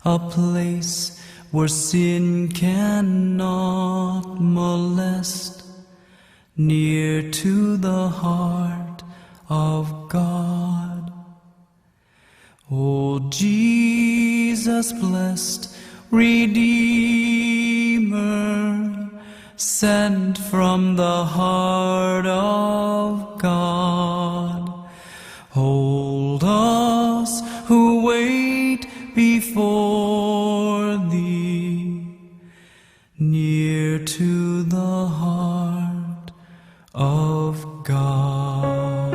a place where sin cannot molest, near to the heart of God. O Jesus, blessed Redeemer, sent from the heart of God, hold us who wait before Thee, near to the heart of God.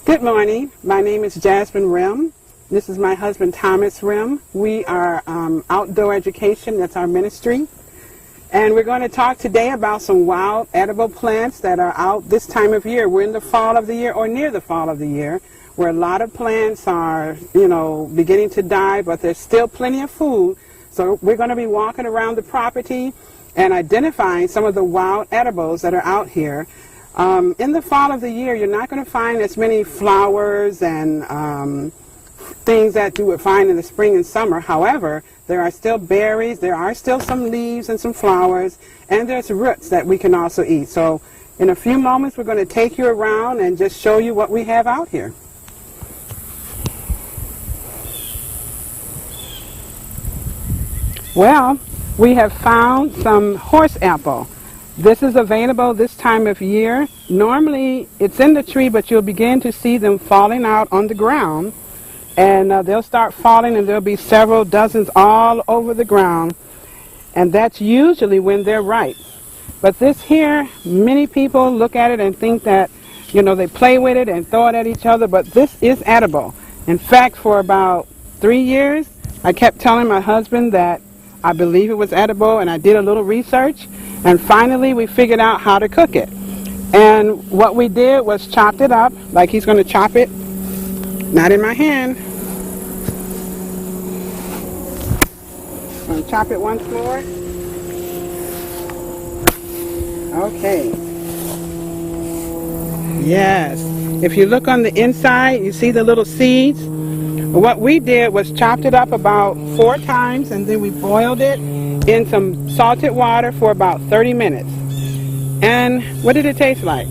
Good morning. My name is Jasmine Rim. This is my husband Thomas Rim. We are Outdoor Education. That's our ministry. And we're going to talk today about some wild edible plants that are out this time of year. We're in the fall of the year or near the fall of the year, where a lot of plants are, beginning to die, but there's still plenty of food. So we're going to be walking around the property and identifying some of the wild edibles that are out here. In the fall of the year, you're not going to find as many flowers and things that you would find in the spring and summer. However, there are still berries, there are still some leaves and some flowers, and there's roots that we can also eat. So in a few moments, we're going to take you around and just show you what we have out here. Well, we have found some horse apple. This is available this time of year. Normally, it's in the tree, but you'll begin to see them falling out on the ground. And they'll start falling, and there'll be several dozens all over the ground. And that's usually when they're ripe. But this here, many people look at it and think that, they play with it and throw it at each other. But this is edible. In fact, for about 3 years, I kept telling my husband that I believe it was edible, and I did a little research. And finally, we figured out how to cook it. And what we did was chopped it up, like he's going to chop it. Not in my hand. I'm going to chop it once more. Okay. Yes. If you look on the inside, you see the little seeds. What we did was chopped it up about 4 times, and then we boiled it in some salted water for about 30 minutes. And what did it taste like?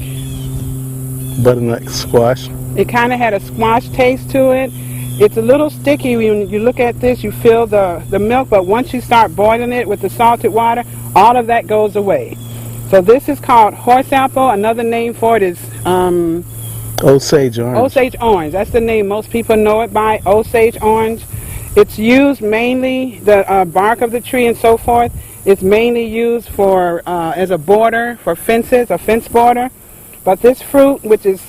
Butternut squash. It kind of had a squash taste to it. It's a little sticky. When you look at this, you feel the milk, but once you start boiling it with the salted water, all of that goes away. So this is called horse apple. Another name for it is Osage orange. Osage orange. That's the name most people know it by, Osage orange. It's used mainly, the bark of the tree and so forth, it's mainly used for as a border for fences, a fence border. But this fruit, which is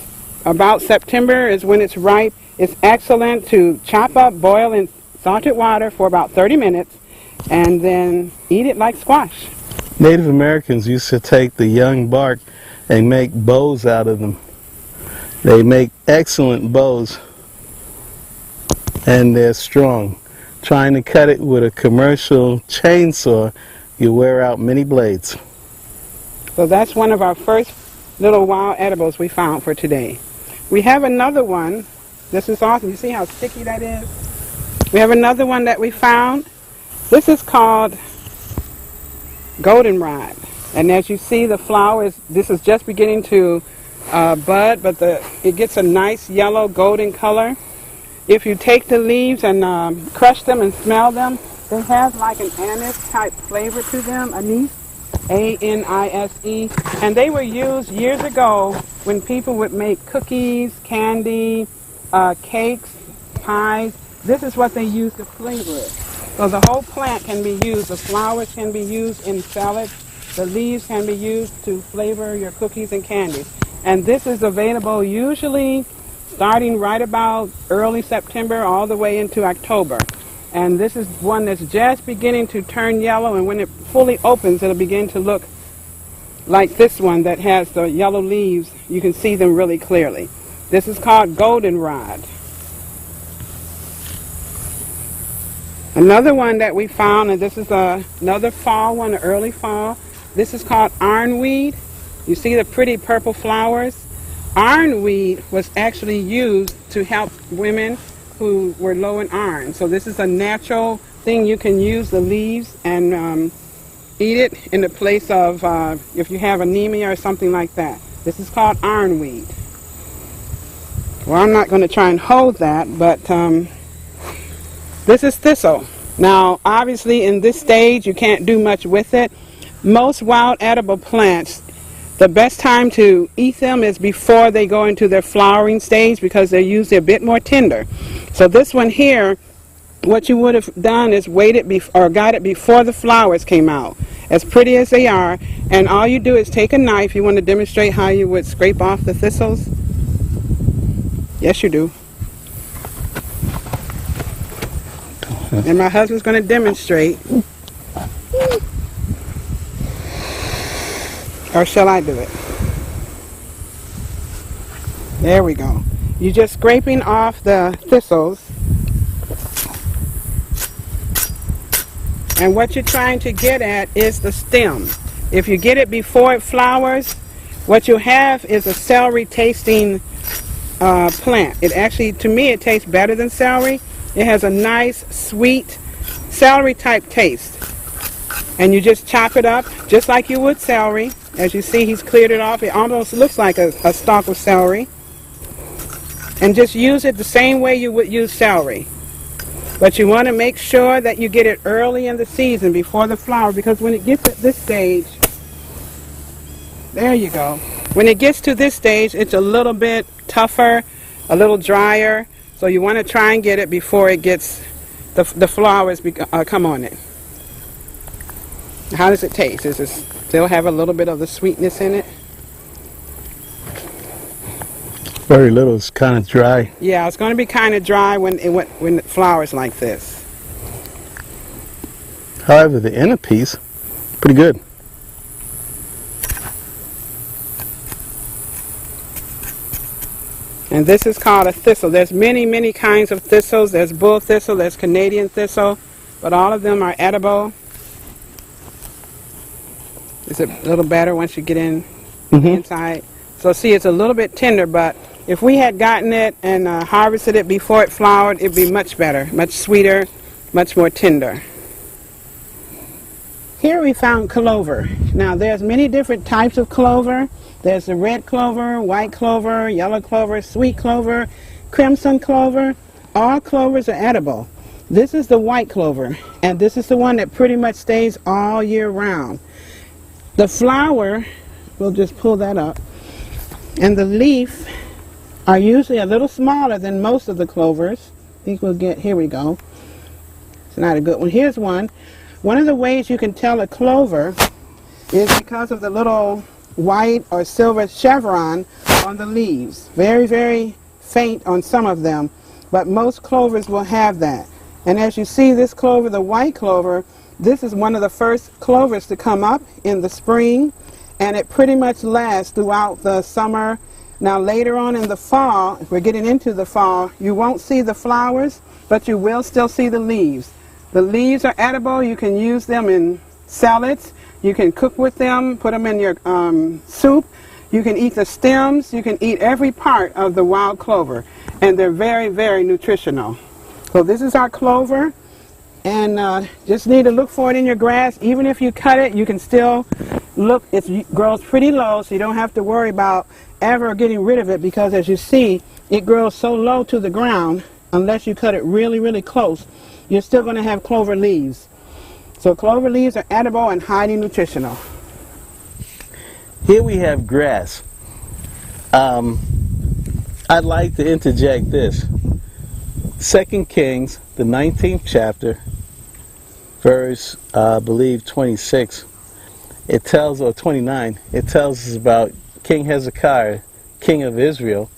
about September, is when it's ripe. It's excellent to chop up, boil in salted water for about 30 minutes, and then eat it like squash. Native Americans used to take the young bark and make bows out of them. They make excellent bows, and they're strong. Trying to cut it with a commercial chainsaw, you wear out many blades. So that's one of our first little wild edibles we found for today. We have another one. This is awesome. You see how sticky that is? We have another one that we found. This is called goldenrod. And as you see, the flowers, this is just beginning to bud, but it gets a nice yellow golden color. If you take the leaves and crush them and smell them, they have like an anise type flavor to them, anise, A-N-I-S-E. And they were used years ago when people would make cookies, candy, cakes, pies. This is what they use to flavor it. So the whole plant can be used. The flowers can be used in salads. The leaves can be used to flavor your cookies and candies. And this is available usually starting right about early September all the way into October. And this is one that's just beginning to turn yellow, and when it fully opens, it'll begin to look like this one that has the yellow leaves. You can see them really clearly. This is called goldenrod. Another one that we found, and this is another fall one, early fall. This is called ironweed. You see the pretty purple flowers? Ironweed was actually used to help women who were low in iron. So this is a natural thing. You can use the leaves and eat it in the place of if you have anemia or something like that. This is called ironweed. Well, I'm not going to try and hold that, but this is thistle. Now, obviously, in this stage, you can't do much with it. Most wild edible plants, the best time to eat them is before they go into their flowering stage because they're usually a bit more tender. So this one here, what you would have done is waited or got it before the flowers came out, as pretty as they are. And all you do is take a knife. You want to demonstrate how you would scrape off the thistles? Yes, you do. And my husband's going to demonstrate. Or shall I do it? There we go. You're just scraping off the thistles. And what you're trying to get at is the stem. If you get it before it flowers, what you'll have is a celery tasting plant. It actually, to me, it tastes better than celery. It has a nice, sweet, celery type taste. And you just chop it up just like you would celery. As you see, he's cleared it off. It almost looks like a stalk of celery. And just use it the same way you would use celery. But you want to make sure that you get it early in the season before the flower, because when it gets at this stage, there you go. When it gets to this stage, it's a little bit tougher, a little drier. So you want to try and get it before it gets, the flowers come on it. How does it taste? Does it still have a little bit of the sweetness in it? Very little. It's kind of dry. Yeah, it's going to be kind of dry when it flowers like this. However, the inner piece, pretty good. And this is called a thistle. There's many, many kinds of thistles. There's bull thistle, there's Canadian thistle, but all of them are edible. It's a little better once you get in inside. So see, it's a little bit tender, but if we had gotten it and harvested it before it flowered, it'd be much better, much sweeter, much more tender. Here we found clover. Now there's many different types of clover. There's the red clover, white clover, yellow clover, sweet clover, crimson clover. All clovers are edible. This is the white clover, and this is the one that pretty much stays all year round. The flower, we'll just pull that up, and the leaf are usually a little smaller than most of the clovers. I think we'll get, here we go. It's not a good one. Here's one. One of the ways you can tell a clover is because of the little white or silver chevron on the leaves. Very, very faint on some of them, but most clovers will have that. And as you see, this clover, the white clover, this is one of the first clovers to come up in the spring, and it pretty much lasts throughout the summer. Now later on in the fall, if we're getting into the fall, you won't see the flowers, but you will still see the leaves. The leaves are edible. You can use them in salads. You can cook with them, put them in your soup. You can eat the stems. You can eat every part of the wild clover, and they're very, very nutritional. So this is our clover, and just need to look for it in your grass. Even if you cut it, you can still look. It grows pretty low, so you don't have to worry about ever getting rid of it, because as you see, it grows so low to the ground, unless you cut it really, really close, you're still going to have clover leaves. So clover leaves are edible and highly nutritional. Here we have grass. I'd like to interject this. 2 Kings, the 19th chapter, verse, I believe, 26. It tells, or 29, it tells us about King Hezekiah, king of Israel,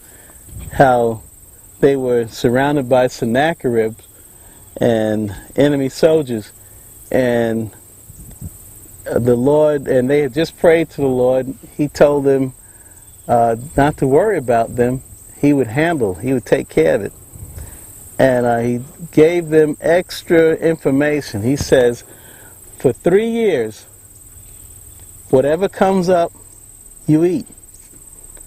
how they were surrounded by Sennacherib and enemy soldiers, and the Lord, and they had just prayed to the Lord. He told them not to worry about them. He would handle, he would take care of it. And he gave them extra information. He says, for 3 years, whatever comes up, you eat.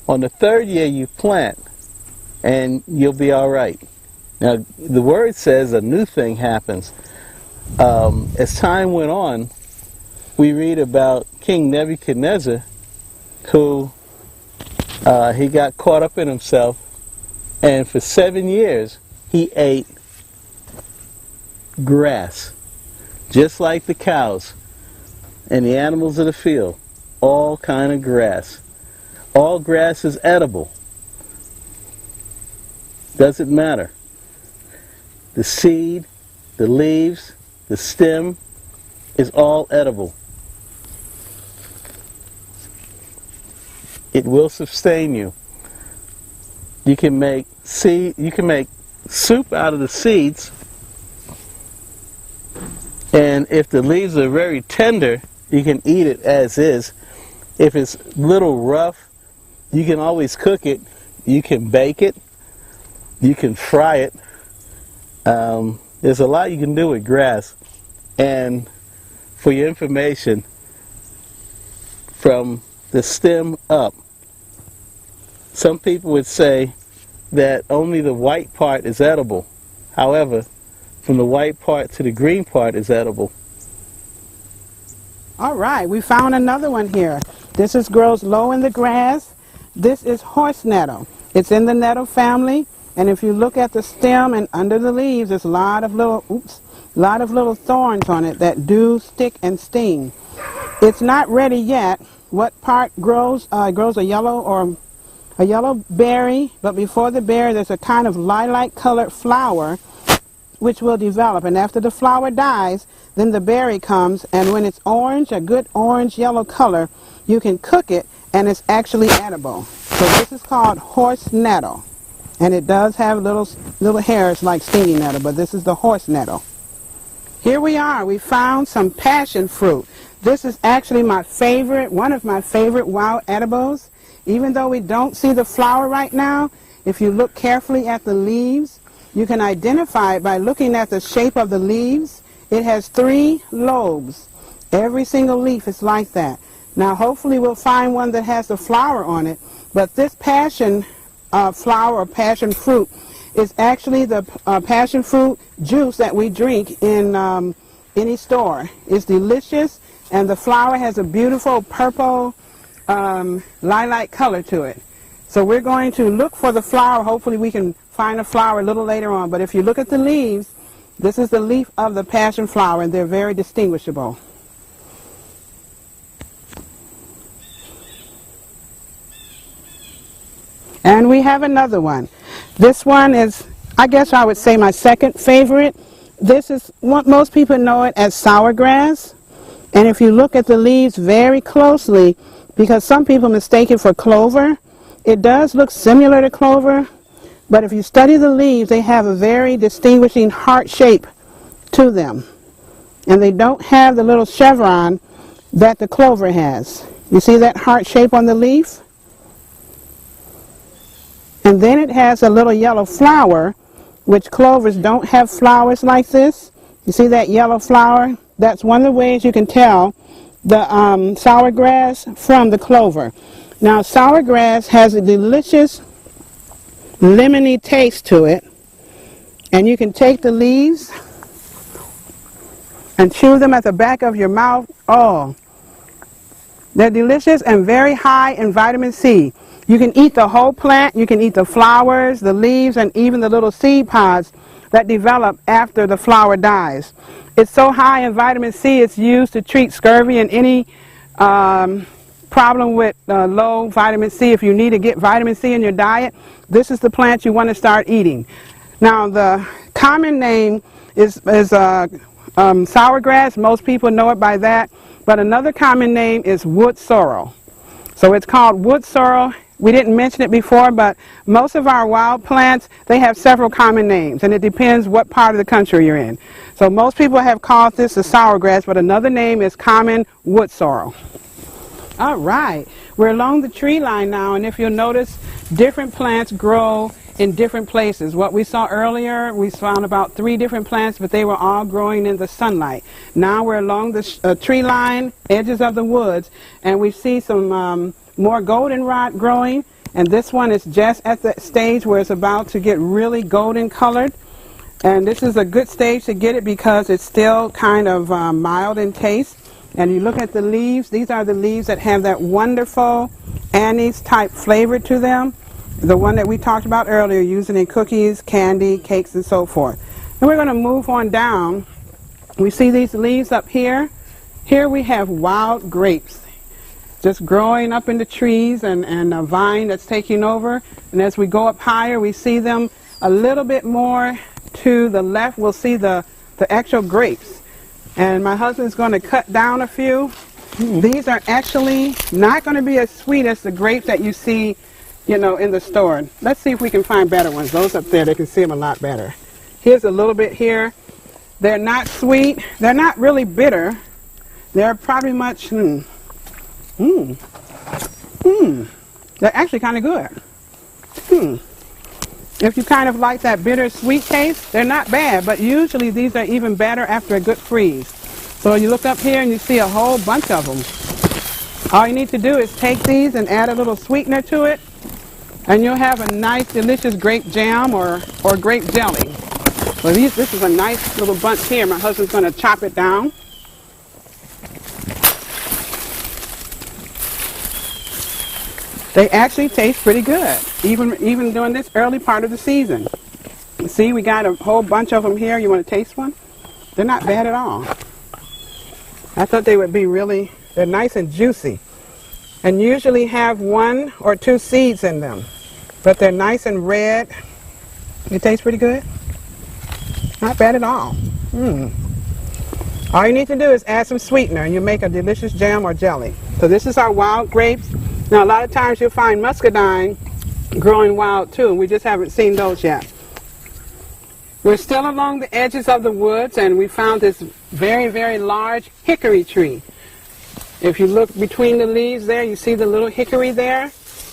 On the 3rd year, you plant, and you'll be all right. Now, the word says a new thing happens. As time went on, we read about King Nebuchadnezzar, who he got caught up in himself, and for 7 years, he ate grass, just like the cows and the animals of the field, all kind of grass. All grass is edible. Doesn't matter. The seed, the leaves, the stem is all edible. It will sustain you. You can make soup out of the seeds, and if the leaves are very tender, you can eat it as is. If it's a little rough, you can always cook it. You can bake it. You can fry it. There's a lot you can do with grass. And for your information, from the stem up, some people would say that only the white part is edible. However, from the white part to the green part is edible. All right, we found another one here. This grows low in the grass. This is horse nettle. It's in the nettle family, and if you look at the stem and under the leaves, there's a lot of little thorns on it that do stick and sting. It's not ready yet. What part grows? Grows a yellow berry, but before the berry there's a kind of lilac colored flower which will develop, and after the flower dies, then the berry comes, and when it's orange, a good orange yellow color, you can cook it and it's actually edible. So this is called horse nettle, and it does have little hairs like stinging nettle, but this is the horse nettle. Here we are. We found some passion fruit. This is actually one of my favorite wild edibles. Even though we don't see the flower right now, if you look carefully at the leaves, you can identify it by looking at the shape of the leaves. It has 3 lobes. Every single leaf is like that. Now hopefully we'll find one that has the flower on it, but this passion flower or passion fruit is actually the passion fruit juice that we drink in any store. It's delicious, and the flower has a beautiful purple lilac color to it. So we're going to look for the flower. Hopefully we can find a flower a little later on, but if you look at the leaves, this is the leaf of the passion flower, and they're very distinguishable. And we have another one. This one is, I guess I would say, my second favorite. This is what most people know it as sour grass. And if you look at the leaves very closely, because some people mistake it for clover, it does look similar to clover, but if you study the leaves, they have a very distinguishing heart shape to them. And they don't have the little chevron that the clover has. You see that heart shape on the leaf? And then it has a little yellow flower, which clovers don't have flowers like this. You see that yellow flower? That's one of the ways you can tell the sour grass from the clover. Now, sour grass has a delicious lemony taste to it, and you can take the leaves and chew them at the back of your mouth. Oh, they're delicious and very high in vitamin C. You can eat the whole plant, you can eat the flowers, the leaves, and even the little seed pods that develop after the flower dies. It's so high in vitamin C, it's used to treat scurvy and any problem with low vitamin C. If you need to get vitamin C in your diet, this is the plant you want to start eating. Now, the common name is sour grass. Most people know it by that. But another common name is wood sorrel. So it's called wood sorrel. We didn't mention it before, but most of our wild plants, they have several common names, and it depends what part of the country you're in. So most people have called this a sour grass, but another name is common wood sorrel. All right, we're along the tree line now, and if you'll notice, different plants grow in different places. What we saw earlier, we found about 3 different plants, but they were all growing in the sunlight. Now we're along the tree line, edges of the woods, and we see some more goldenrod growing, and this one is just at the stage where it's about to get really golden colored. And this is a good stage to get it because it's still kind of mild in taste. And you look at the leaves, these are the leaves that have that wonderful anise type flavor to them. The one that we talked about earlier, using in cookies, candy, cakes, and so forth. And we're going to move on down. We see these leaves up here. Here we have wild grapes just growing up in the trees, and a vine that's taking over. And as we go up higher, we see them a little bit more to the left. We'll see the actual grapes. And my husband's going to cut down a few. These are actually not going to be as sweet as the grapes that you see, you know, in the store. Let's see if we can find better ones. Those up there, they can see them a lot better. Here's a little bit here. They're not sweet. They're not really bitter. They're probably much, they're actually kind of good. If you kind of like that bitter sweet taste, they're not bad, but usually these are even better after a good freeze. So you look up here and you see a whole bunch of them. All you need to do is take these and add a little sweetener to it, and you'll have a nice, delicious grape jam or grape jelly. So this is a nice little bunch here. My husband's going to chop it down. They actually taste pretty good, even during this early part of the season. See, we got a whole bunch of them here. You want to taste one? They're not bad at all. I thought they would be they're nice and juicy. And usually have 1 or 2 seeds in them. But they're nice and red. They taste pretty good. Not bad at all. All you need to do is add some sweetener and you make a delicious jam or jelly. So this is our wild grapes. Now a lot of times you'll find muscadine growing wild too. We just haven't seen those yet. We're still along the edges of the woods, and we found this very, very large hickory tree. If you look between the leaves there, you see the little hickory there.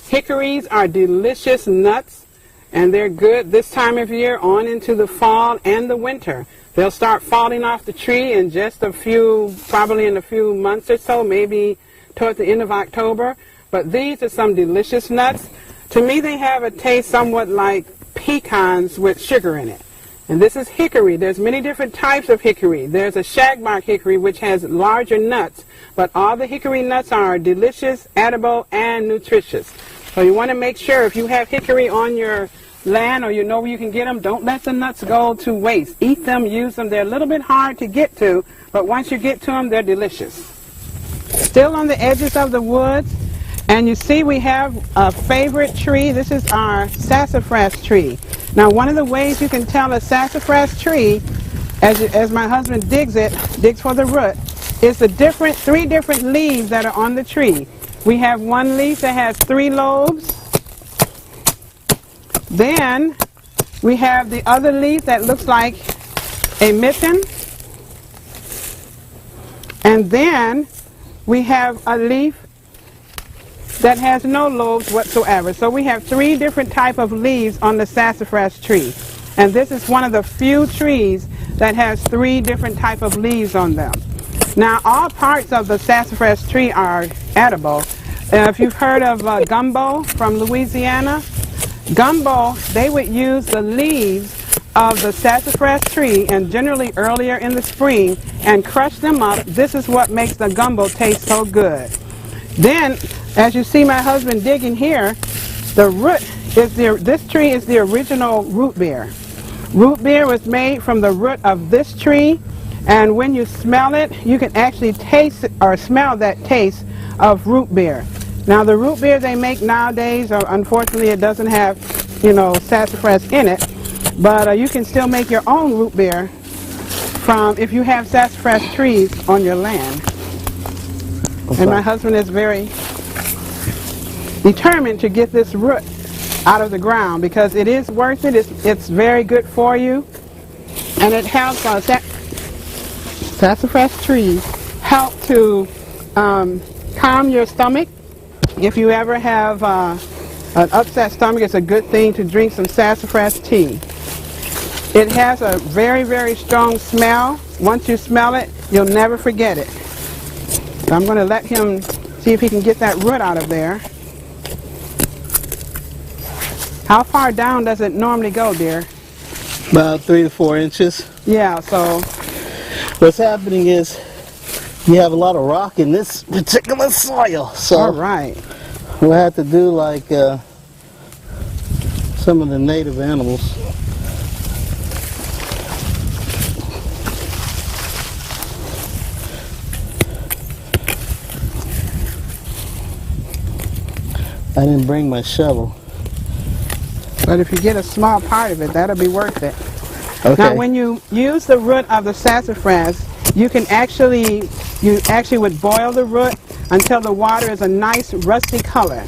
Hickories are delicious nuts, and they're good this time of year on into the fall and the winter. They'll start falling off the tree in just probably in a few months or so, maybe toward the end of October. But these are some delicious nuts. To me, they have a taste somewhat like pecans with sugar in it. And this is hickory. There's many different types of hickory. There's a shagbark hickory, which has larger nuts, but all the hickory nuts are delicious, edible, and nutritious. So you want to make sure if you have hickory on your land or you know where you can get them, don't let the nuts go to waste. Eat them, use them. They're a little bit hard to get to, but once you get to them, they're delicious. Still on the edges of the woods, and you see we have a favorite tree. This is our sassafras tree. Now, one of the ways you can tell a sassafras tree, as my husband digs for the root, is the 3 different leaves that are on the tree. We have one leaf that has 3 lobes. Then we have the other leaf that looks like a mitten. And then we have a leaf that has no lobes whatsoever. So we have 3 different types of leaves on the sassafras tree. And this is one of the few trees that has 3 different types of leaves on them. Now, all parts of the sassafras tree are edible. If you've heard of gumbo from Louisiana, gumbo, they would use the leaves of the sassafras tree, and generally earlier in the spring, and crush them up. This is what makes the gumbo taste so good. Then, as you see my husband digging here, the root is this tree is the original root beer. Root beer was made from the root of this tree, and when you smell it, you can actually taste or smell that taste of root beer. Now, the root beer they make nowadays, unfortunately, it doesn't have, sassafras in it, but you can still make your own root beer if you have sassafras trees on your land. And my husband is very determined to get this root out of the ground because it is worth it. It's very good for you, and it helps. Sassafras trees help to calm your stomach. If you ever have an upset stomach, it's a good thing to drink some sassafras tea. It has a very, very strong smell. Once you smell it, you'll never forget it. So I'm going to let him see if he can get that root out of there. How far down does it normally go, dear? About 3 to 4 inches. Yeah, so What's happening is you have a lot of rock in this particular soil. So all right. we'll have to do like some of the native animals. I didn't bring my shovel. But if you get a small part of it, that'll be worth it. Okay. Now, when you use the root of the sassafras, you actually would boil the root until the water is a nice rusty color.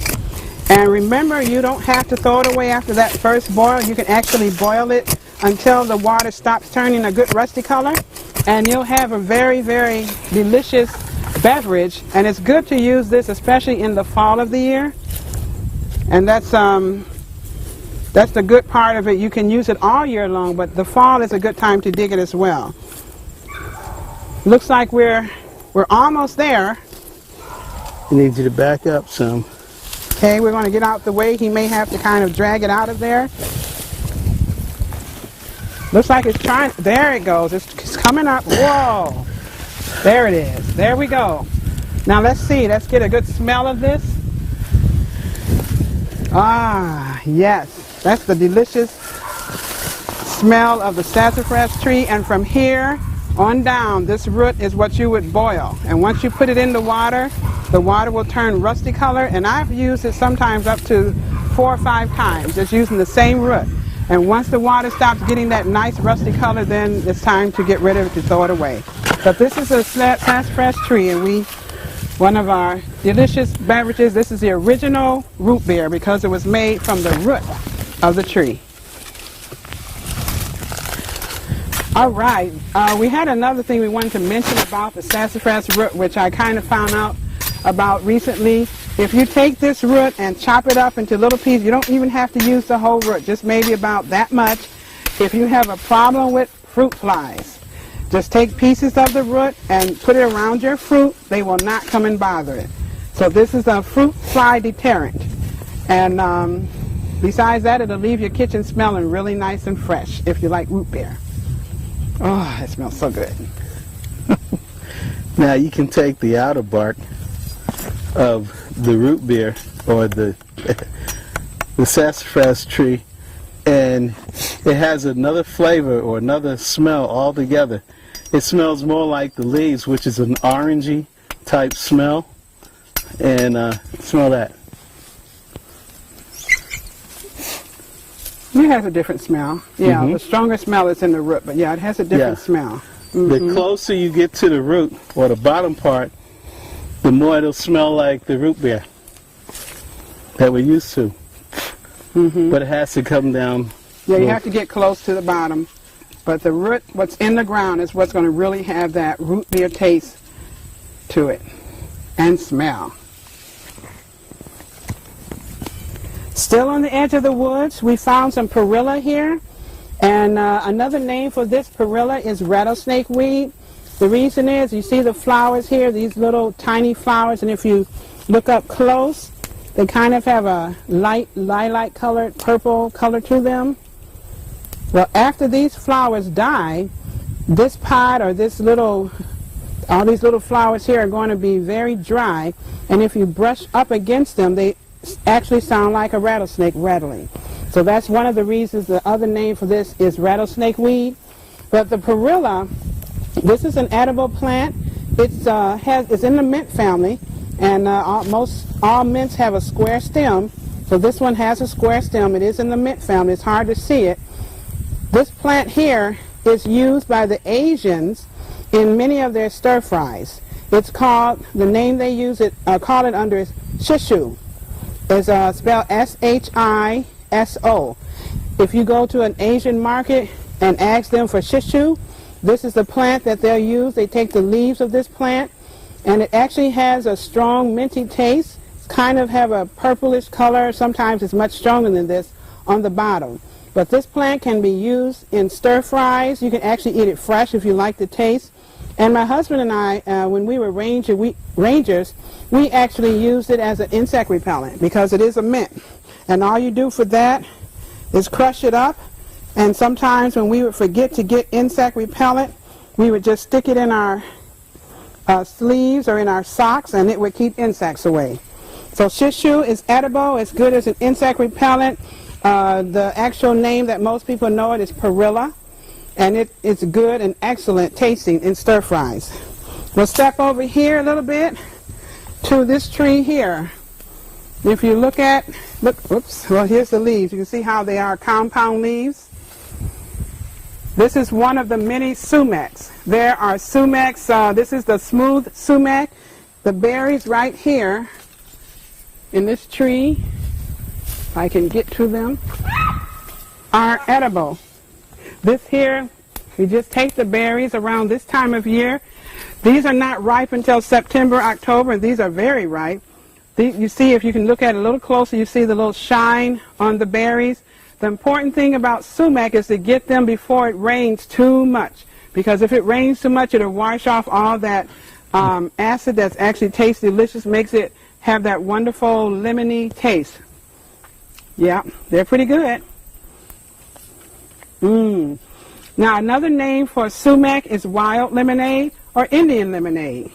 And remember, you don't have to throw it away after that first boil. You can actually boil it until the water stops turning a good rusty color, and you'll have a very, very delicious beverage. And it's good to use this, especially in the fall of the year. And that's the good part of it. You can use it all year long, but the fall is a good time to dig it as well. Looks like we're almost there. I need you to back up some. Okay, we're going to get out the way. He may have to kind of drag it out of there. Looks like it's trying. There it goes. It's coming up. Whoa. There it is. There we go. Now let's see. Let's get a good smell of this. Ah, yes. That's the delicious smell of the sassafras tree. And from here on down, this root is what you would boil. And once you put it in the water will turn rusty color. And I've used it sometimes up to 4 or 5 times, just using the same root. And once the water stops getting that nice rusty color, then it's time to get rid of it, to throw it away. But this is a sassafras tree, and one of our delicious beverages. This is the original root beer because it was made from the root of the tree. All right, we had another thing we wanted to mention about the sassafras root, which I kind of found out about recently. If you take this root and chop it up into little pieces, you don't even have to use the whole root, just maybe about that much. If you have a problem with fruit flies, just take pieces of the root and put it around your fruit. They will not come and bother it. So this is a fruit fly deterrent. And besides that, it'll leave your kitchen smelling really nice and fresh if you like root beer. Oh, it smells so good. Now you can take the outer bark of the root beer or the sassafras tree, and it has another flavor or another smell altogether. It smells more like the leaves, which is an orangey type smell. And smell that. It has a different smell. Yeah, the stronger smell is in the root, but yeah, it has a different smell. The closer you get to the root, or the bottom part, the more it'll smell like the root beer that we're used to. But it has to come down. Yeah, you have to get close to the bottom. But the root, what's in the ground, is what's going to really have that root beer taste to it and smell. Still on the edge of the woods, we found some perilla here. And another name for this perilla is rattlesnake weed. The reason is, you see the flowers here, these little tiny flowers, and if you look up close, they kind of have a light lilac colored, purple color to them. Well, after these flowers die, this pod or all these little flowers here are going to be very dry, and if you brush up against them, they actually sound like a rattlesnake rattling. So that's one of the reasons. The other name for this is rattlesnake weed. But the perilla, this is an edible plant. It's in the mint family, and all mints have a square stem. So this one has a square stem. It is in the mint family. It's hard to see it. This plant here is used by the Asians in many of their stir fries. It's called, the name they use it, call it under is shishu. It's spelled S-H-I-S-O. If you go to an Asian market and ask them for shishu, this is the plant that they'll use. They take the leaves of this plant, and it actually has a strong minty taste. kind of have a purplish color. Sometimes it's much stronger than this on the bottom. But this plant can be used in stir fries. You can actually eat it fresh if you like the taste. And my husband and I, when we were rangers, we actually used it as an insect repellent because it is a mint. And all you do for that is crush it up. And sometimes when we would forget to get insect repellent, we would just stick it in our sleeves or in our socks, and it would keep insects away. So shishu is edible. It's good as an insect repellent. The actual name that most people know it is perilla. And it's good and excellent tasting in stir fries. We'll step over here a little bit to this tree here. If you look, oops, well, here's the leaves. You can see how they are compound leaves. This is one of the many sumacs. There are sumacs. This is the smooth sumac. The berries right here in this tree, if I can get to them, are edible. This here, we just take the berries around this time of year. These are not ripe until September, October, and these are very ripe. You see, if you can look at it a little closer, you see the little shine on the berries. The important thing about sumac is to get them before it rains too much, because if it rains too much, it'll wash off all that acid that's actually tastes delicious, makes it have that wonderful lemony taste. Yeah, they're pretty good. Now another name for sumac is wild lemonade or Indian lemonade.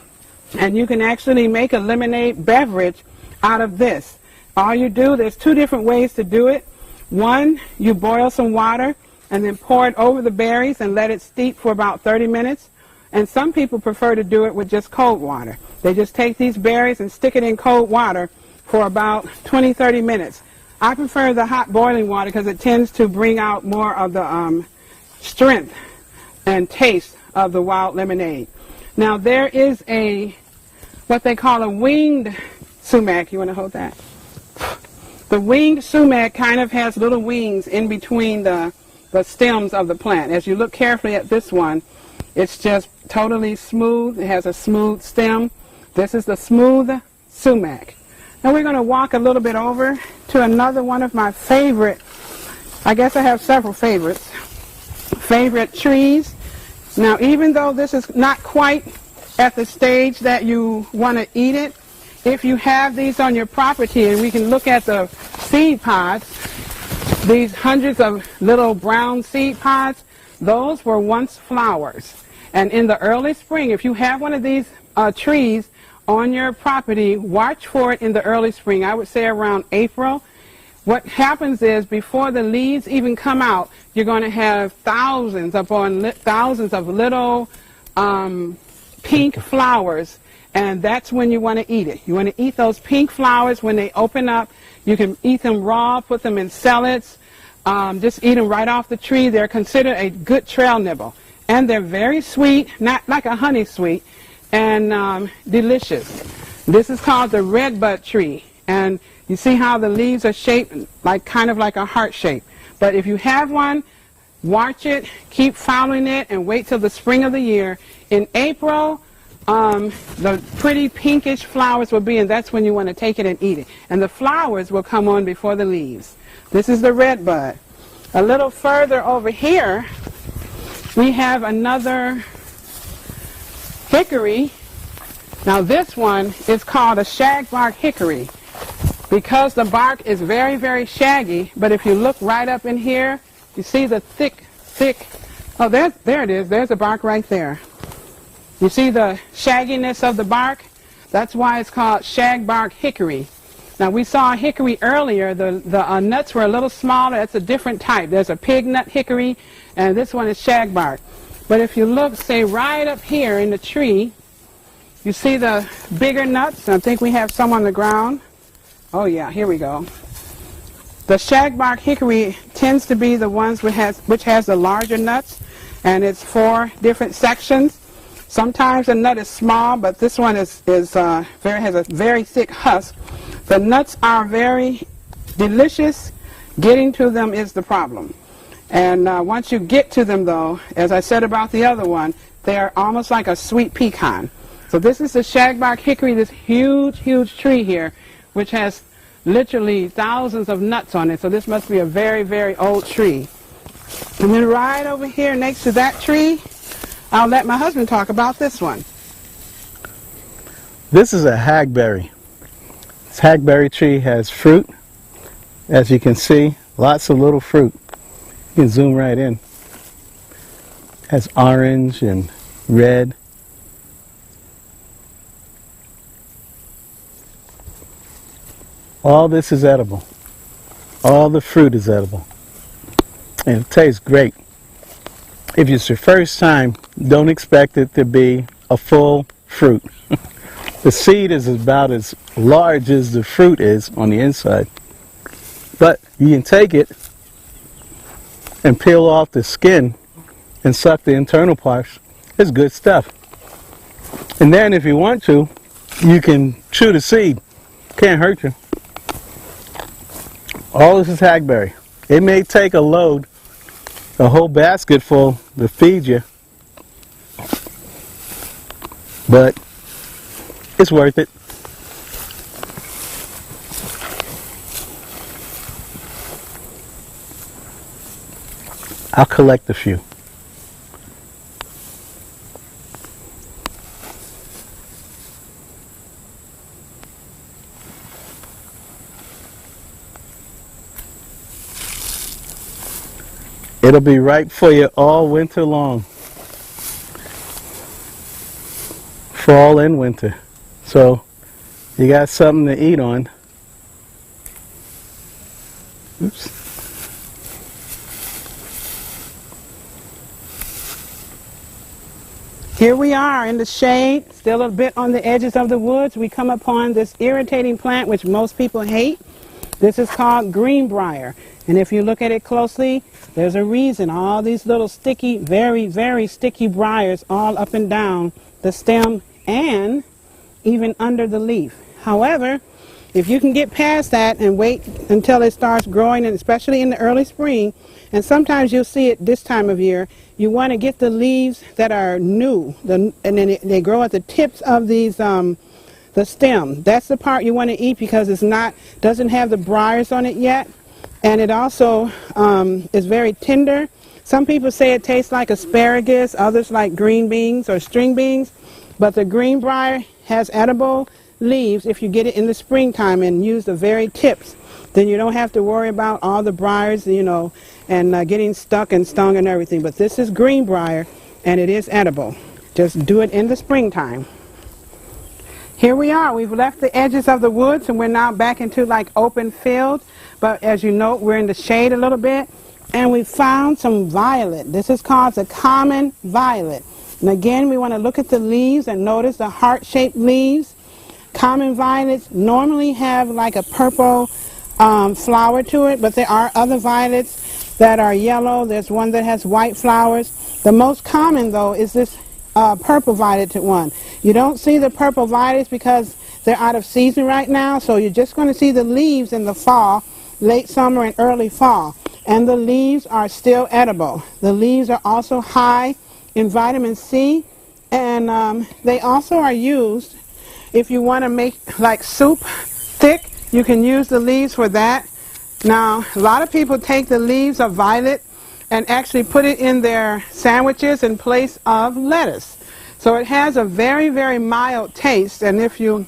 And you can actually make a lemonade beverage out of this. All you do, there's two different ways to do it. One, you boil some water and then pour it over the berries and let it steep for about 30 minutes. And some people prefer to do it with just cold water. They just take these berries and stick it in cold water for about 20-30 minutes. I prefer the hot boiling water because it tends to bring out more of the strength and taste of the wild lemonade. Now there is what they call a winged sumac. You want to hold that? The winged sumac kind of has little wings in between the stems of the plant. As you look carefully at this one, it's just totally smooth. It has a smooth stem. This is the smooth sumac. Now we're going to walk a little bit over to another one of my favorite, I guess I have several favorites, favorite trees. Now even though this is not quite at the stage that you want to eat it, if you have these on your property, and we can look at the seed pods, these hundreds of little brown seed pods, those were once flowers. And in the early spring, if you have one of these trees on your property, watch for it in the early spring. I would say around April. What happens is before the leaves even come out, you're going to have thousands upon thousands of little pink flowers, and that's when you want to eat it. You want to eat those pink flowers when they open up. You can eat them raw, put them in salads, just eat them right off the tree. They're considered a good trail nibble, and they're very sweet, not like a honey sweet, and delicious. This is called the redbud tree, and you see how the leaves are shaped like kind of like a heart shape. But if you have one, watch it, keep following it, and wait till the spring of the year. In April, the pretty pinkish flowers will be, and that's when you want to take it and eat it. And the flowers will come on before the leaves. This is the redbud. A little further over here, we have another hickory. Now this one is called a shagbark hickory because the bark is very, very shaggy. But if you look right up in here, you see the thick, oh, there it is. There's the bark right there. You see the shagginess of the bark? That's why it's called shagbark hickory. Now we saw hickory earlier. The nuts were a little smaller. That's a different type. There's a pig nut hickory, and this one is shagbark. But if you look, say, right up here in the tree, you see the bigger nuts. I think we have some on the ground. Oh yeah, here we go. The shagbark hickory tends to be the ones which has the larger nuts, and it's 4 different sections. Sometimes the nut is small, but this one has a very thick husk. The nuts are very delicious. Getting to them is the problem. And once you get to them, though, as I said about the other one, they're almost like a sweet pecan. So this is the shagbark hickory, this huge, huge tree here. which has literally thousands of nuts on it. So this must be a very, very old tree. And then right over here next to that tree, I'll let my husband talk about this one. This is a hackberry. This hackberry tree has fruit. As you can see, lots of little fruit. You can zoom right in. Has orange and red. All this is edible. All the fruit is edible. And it tastes great. If it's your first time, don't expect it to be a full fruit. The seed is about as large as the fruit is on the inside. But you can take it and peel off the skin and suck the internal parts. It's good stuff. And then if you want to, you can chew the seed. Can't hurt you. All this is hackberry. It may take a load, a whole basket full to feed you, but it's worth it. I'll collect a few. It'll be right for you all winter long. Fall and winter. So you got something to eat on. Oops. Here we are in the shade, still a bit on the edges of the woods. We come upon this irritating plant which most people hate. This is called greenbrier. And if you look at it closely, there's a reason. All these little sticky, very, very sticky briars all up and down the stem and even under the leaf. However, if you can get past that and wait until it starts growing, and especially in the early spring, and sometimes you'll see it this time of year, you want to get the leaves that are new, and then they grow at the tips of these, the stem. That's the part you want to eat because doesn't have the briars on it yet. And it also is very tender. Some people say it tastes like asparagus, others like green beans or string beans. But the greenbrier has edible leaves if you get it in the springtime and use the very tips. Then you don't have to worry about all the briars, and getting stuck and stung and everything. But this is greenbrier, and it is edible. Just do it in the springtime. Here we are. We've left the edges of the woods, and we're now back into like open field. But as you note, we're in the shade a little bit, and we found some violet. This is called the common violet. And again, we want to look at the leaves and notice the heart-shaped leaves. Common violets normally have like a purple flower to it, but there are other violets that are yellow. There's one that has white flowers. The most common, though, is this purple violet one. You don't see the purple violets because they're out of season right now, so you're just going to see the leaves in the fall, late summer and early fall. And the leaves are still edible. The leaves are also high in vitamin C, and they also are used if you want to make like soup thick. You can use the leaves for that. Now, a lot of people take the leaves of violet and actually put it in their sandwiches in place of lettuce. So it has a very, very mild taste, and if you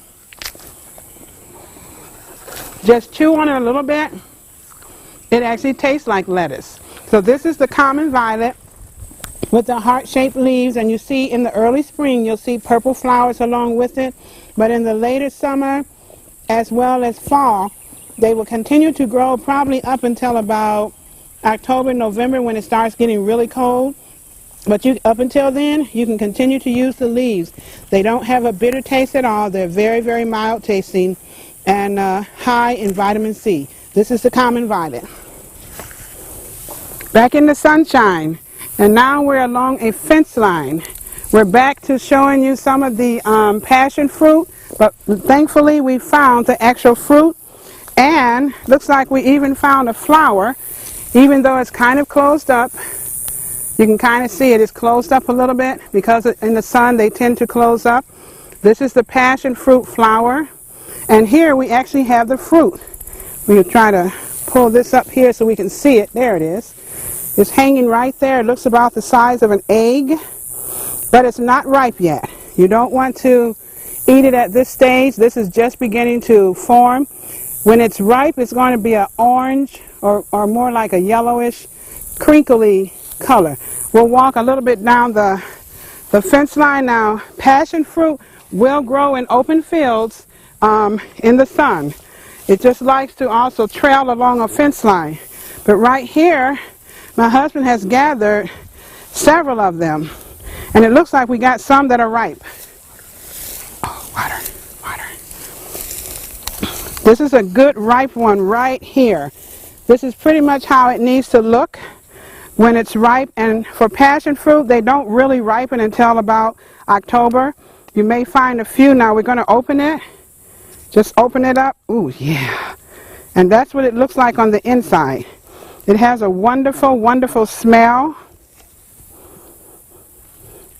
just chew on it a little bit, it actually tastes like lettuce. So this is the common violet with the heart-shaped leaves, and you see in the early spring you'll see purple flowers along with it, but in the later summer as well as fall they will continue to grow probably up until about October, November, when it starts getting really cold. But up until then, you can continue to use the leaves. They don't have a bitter taste at all. They're very, very mild tasting and high in vitamin C. This is the common violet. Back in the sunshine, and now we're along a fence line. We're back to showing you some of the passion fruit, but thankfully we found the actual fruit, and looks like we even found a flower, even though it's kind of closed up. You can kind of see it is closed up a little bit because in the sun they tend to close up. This is the passion fruit flower, And here we actually have the fruit. We're going to try to pull this up here so we can see it. There it is. It's hanging right there. It looks about the size of an egg, but it's not ripe yet. You don't want to eat it at this stage. This is just beginning to form. When it's ripe, it's going to be an orange or more like a yellowish, crinkly color. We'll walk a little bit down the fence line now. Passion fruit will grow in open fields in the sun. It just likes to also trail along a fence line. But right here, my husband has gathered several of them. And it looks like we got some that are ripe. Oh, water. This is a good ripe one right here. This is pretty much how it needs to look when it's ripe. And for passion fruit, they don't really ripen until about October. You may find a few. Now we're going to open it. Just open it up. Ooh, yeah. And that's what it looks like on the inside. It has a wonderful, wonderful smell.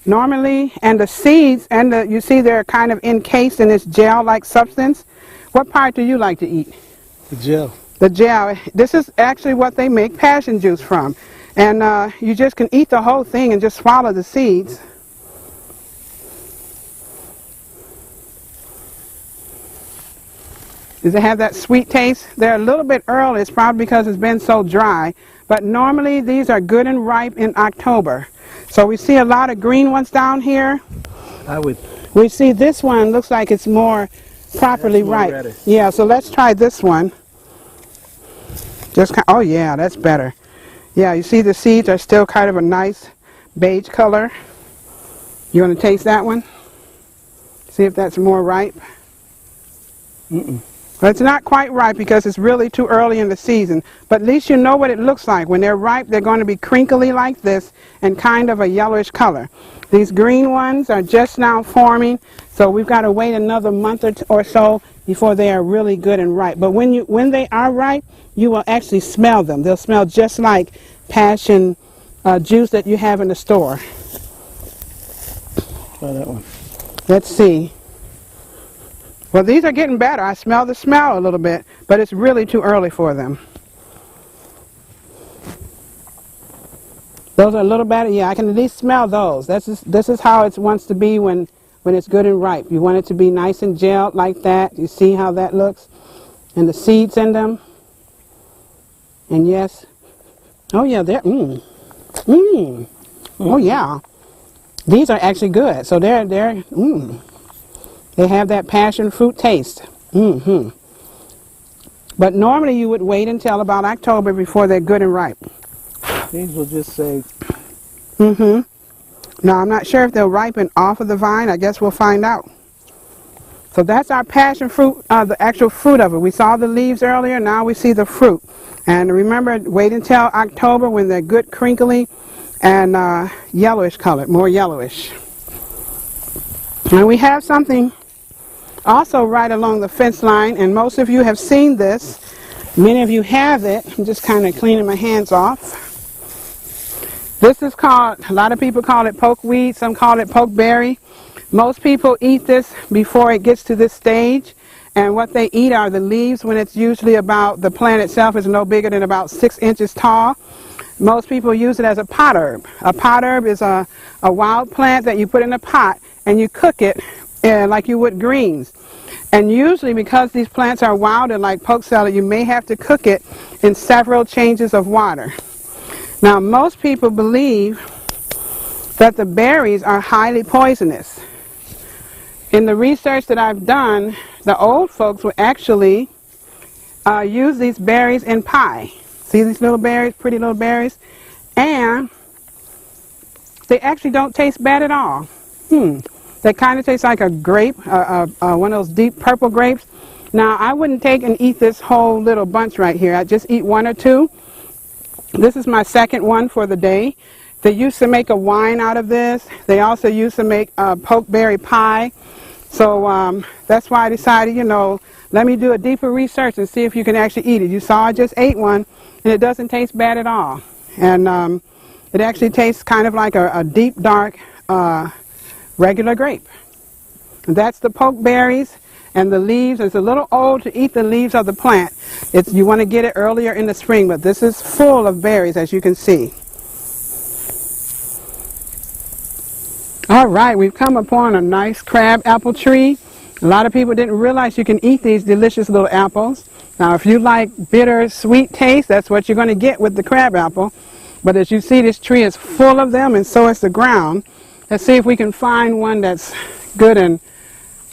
Normally, and the seeds, and you see they're kind of encased in this gel-like substance. What part do you like to eat? The gel. The gel. This is actually what they make passion juice from. And you just can eat the whole thing and just swallow the seeds. Does it have that sweet taste? They're a little bit early. It's probably because it's been so dry. But normally these are good and ripe in October. So we see a lot of green ones down here. We see this one looks like it's more properly ripe. Redder. Yeah, so let's try this one. Oh yeah, that's better. Yeah, you see the seeds are still kind of a nice beige color. You want to taste that one? See if that's more ripe. Well, it's not quite ripe because it's really too early in the season, but at least you know what it looks like. When they're ripe, they're going to be crinkly like this and kind of a yellowish color. These green ones are just now forming, so we've got to wait another month or so before they are really good and ripe. But when they are ripe, you will actually smell them. They'll smell just like passion juice that you have in the store. Try that one. Let's see. Well, these are getting better. I smell the smell a little bit, but it's really too early for them. Those are a little better. Yeah, I can at least smell those. This is how it wants to be when it's good and ripe. You want it to be nice and gelled like that. You see how that looks? And the seeds in them. And yes. Oh, yeah, they're, Oh, yeah. These are actually good. So they're They have that passion fruit taste. But normally you would wait until about October before they're good and ripe. These will just say. Now, I'm not sure if they'll ripen off of the vine. I guess we'll find out. So that's our passion fruit, the actual fruit of it. We saw the leaves earlier. Now we see the fruit. And remember, wait until October when they're good, crinkly, and yellowish colored, more yellowish. And we have something also right along the fence line, and most of you have seen this. Many of you have it. I'm just kind of cleaning my hands off. This is called, a lot of people call it pokeweed, some call it pokeberry. Most people eat this before it gets to this stage, and what they eat are the leaves when it's usually about, the plant itself is no bigger than about 6 inches tall. Most people use it as a pot herb. A pot herb is a wild plant that you put in a pot and you cook it like you would greens. And usually because these plants are wild and like poke salad, you may have to cook it in several changes of water. Now, most people believe that the berries are highly poisonous. In the research that I've done, the old folks would actually use these berries in pie. See these little berries, pretty little berries? And they actually don't taste bad at all. They kind of taste like a grape, one of those deep purple grapes. Now, I wouldn't take and eat this whole little bunch right here. I'd just eat one or two. This is my second one for the day. They used to make a wine out of this. They also used to make pokeberry pie. So that's why I decided, let me do a deeper research and see if you can actually eat it. You saw I just ate one, and it doesn't taste bad at all. And it actually tastes kind of like a deep, dark, regular grape. And that's the pokeberries. And the leaves, it's a little old to eat the leaves of the plant. You want to get it earlier in the spring, but this is full of berries, as you can see. All right, we've come upon a nice crab apple tree. A lot of people didn't realize you can eat these delicious little apples. Now, if you like bitter, sweet taste, that's what you're going to get with the crab apple. But as you see, this tree is full of them, and so is the ground. Let's see if we can find one that's good and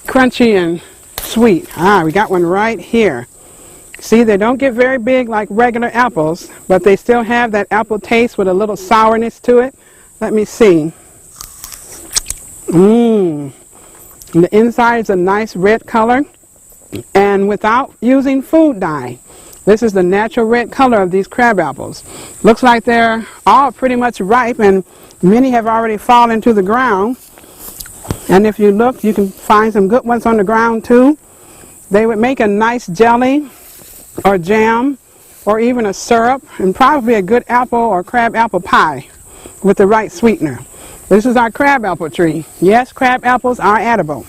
crunchy and sweet. We got one right here. See, they don't get very big like regular apples, but they still have that apple taste with a little sourness to it. Let me see. And the inside is a nice red color, and without using food dye. This is the natural red color of these crab apples. Looks like they're all pretty much ripe, and many have already fallen to the ground. And if you look, you can find some good ones on the ground too. They would make a nice jelly or jam or even a syrup, and probably a good apple or crab apple pie with the right sweetener. This is our crab apple tree. Yes, crab apples are edible.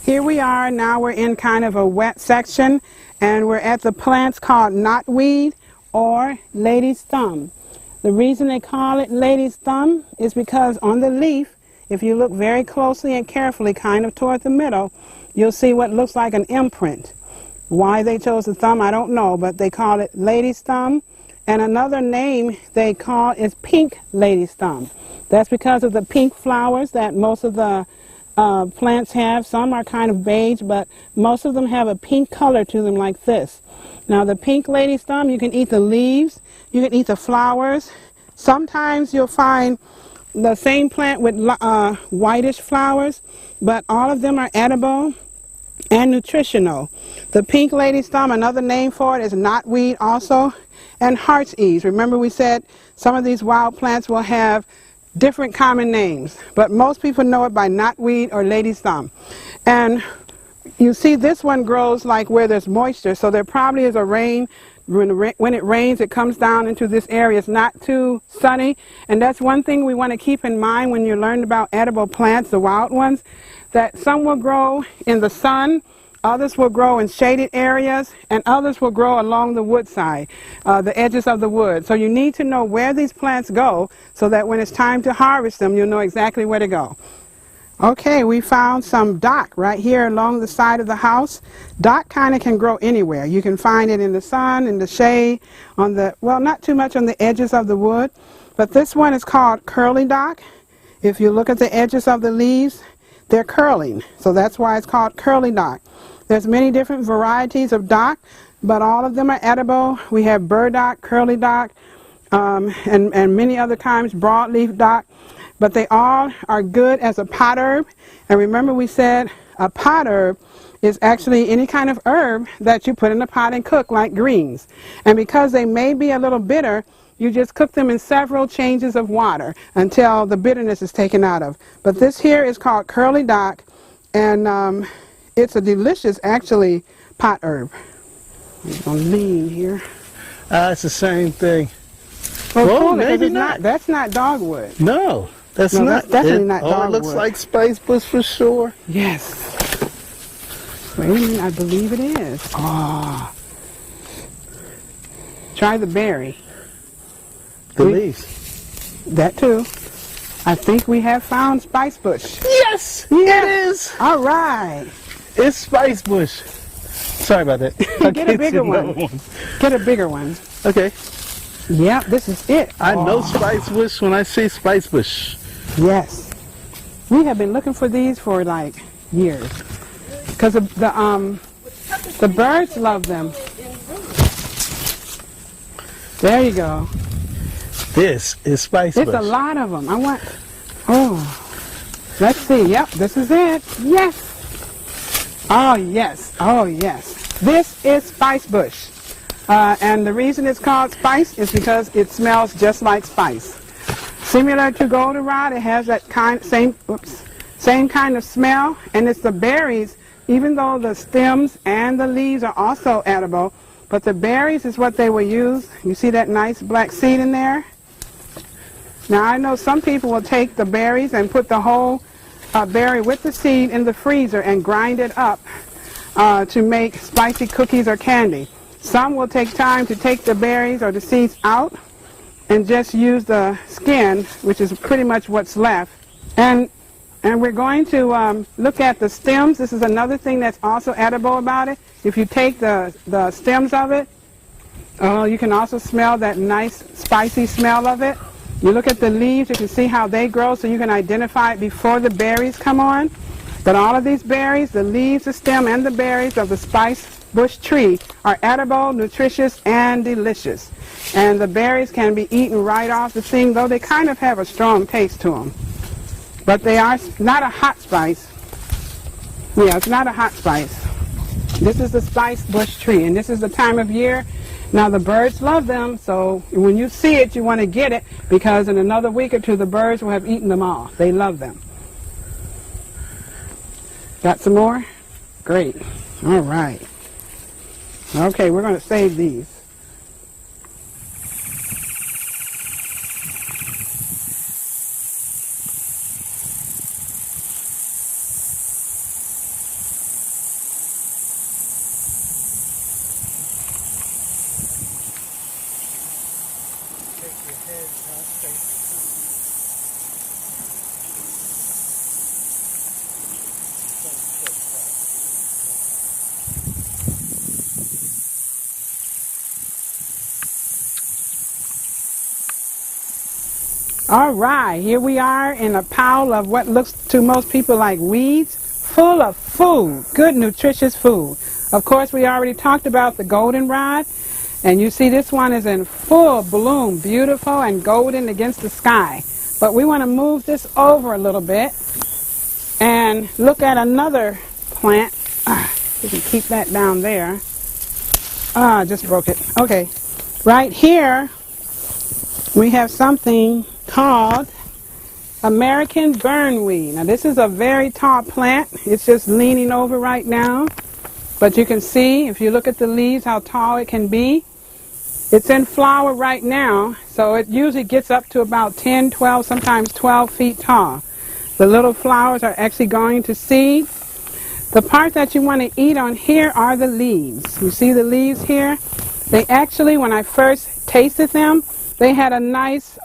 Here we are, now we're in kind of a wet section, and we're at the plants called knotweed or lady's thumb. The reason they call it lady's thumb is because on the leaf, if you look very closely and carefully, kind of toward the middle, you'll see what looks like an imprint. Why they chose the thumb, I don't know, but they call it lady's thumb. And another name they call is pink lady's thumb. That's because of the pink flowers that most of the plants have. Some are kind of beige, but most of them have a pink color to them like this. Now the pink lady's thumb, you can eat the leaves, you can eat the flowers. Sometimes you'll find the same plant with whitish flowers, but all of them are edible and nutritional. The pink lady's thumb, another name for it is knotweed also, and heart's ease. Remember we said some of these wild plants will have different common names, but most people know it by knotweed or lady's thumb. And you see this one grows like where there's moisture, so there probably is a rain. When it rains, it comes down into this area. It's not too sunny, and that's one thing we want to keep in mind when you learn about edible plants, the wild ones, that some will grow in the sun, others will grow in shaded areas, and others will grow along the wood side, the edges of the wood. So you need to know where these plants go so that when it's time to harvest them, you'll know exactly where to go. Okay, we found some dock right here along the side of the house. Dock kind of can grow anywhere. You can find it in the sun, in the shade, on the, well, not too much on the edges of the wood, but this one is called curly dock. If you look at the edges of the leaves, they're curling, so that's why it's called curly dock. There's many different varieties of dock, but all of them are edible. We have burdock, curly dock, and many other kinds, broadleaf dock. But they all are good as a pot herb. And remember we said a pot herb is actually any kind of herb that you put in a pot and cook, like greens. And because they may be a little bitter, you just cook them in several changes of water until the bitterness is taken out of. But this here is called curly dock, and it's a delicious, actually, pot herb. I'm going to lean here. It's the same thing. Oh, maybe not. That's not dogwood. No. That's definitely not dogwood. It looks like spice bush for sure. Yes. Wait a minute, I believe it is. Oh. Try the berry. The leaves. That too. I think we have found spice bush. Yes, yeah. It is. All right. It's spice bush. Sorry about that. Get a bigger one. Get a bigger one. Okay. Yeah, this is it. I know spice bush when I see spice bush. Yes. We have been looking for these for like years. Because the birds love them. There you go. This is spice bush. It's a lot of them. Let's see. Yep, this is it. Yes. Oh, yes. Oh, yes. This is spice bush. And the reason it's called spice is because it smells just like spice. Similar to goldenrod, it has that same kind of smell, and it's the berries, even though the stems and the leaves are also edible, but the berries is what they will use. You see that nice black seed in there? Now I know some people will take the berries and put the whole berry with the seed in the freezer and grind it up to make spicy cookies or candy. Some will take time to take the berries or the seeds out and just use the skin, which is pretty much what's left. And we're going to look at the stems. This is another thing that's also edible about it. If you take the stems of it, you can also smell that nice spicy smell of it. You look at the leaves, you can see how they grow, so you can identify it before the berries come on. But all of these berries, the leaves, the stem, and the berries of the spice bush tree are edible, nutritious, and delicious. And the berries can be eaten right off the thing, though they kind of have a strong taste to them. But they are not a hot spice. Yeah, it's not a hot spice. This is the spice bush tree, and this is the time of year. Now the birds love them, so when you see it, you want to get it, because in another week or two, the birds will have eaten them all. They love them. Got some more? Great. All right. Okay, we're going to save these. All right, here we are in a pile of what looks to most people like weeds, full of food, good nutritious food. Of course, we already talked about the goldenrod, and you see this one is in full bloom, beautiful and golden against the sky. But we want to move this over a little bit and look at another plant. You can keep that down there. I just broke it. Okay, right here we have something called American burnweed. Now this is a very tall plant. It's just leaning over right now. But you can see, if you look at the leaves, how tall it can be. It's in flower right now, so it usually gets up to about 10, 12, sometimes 12 feet tall. The little flowers are actually going to seed. The part that you want to eat on here are the leaves. You see the leaves here? They actually, when I first tasted them, they had a nice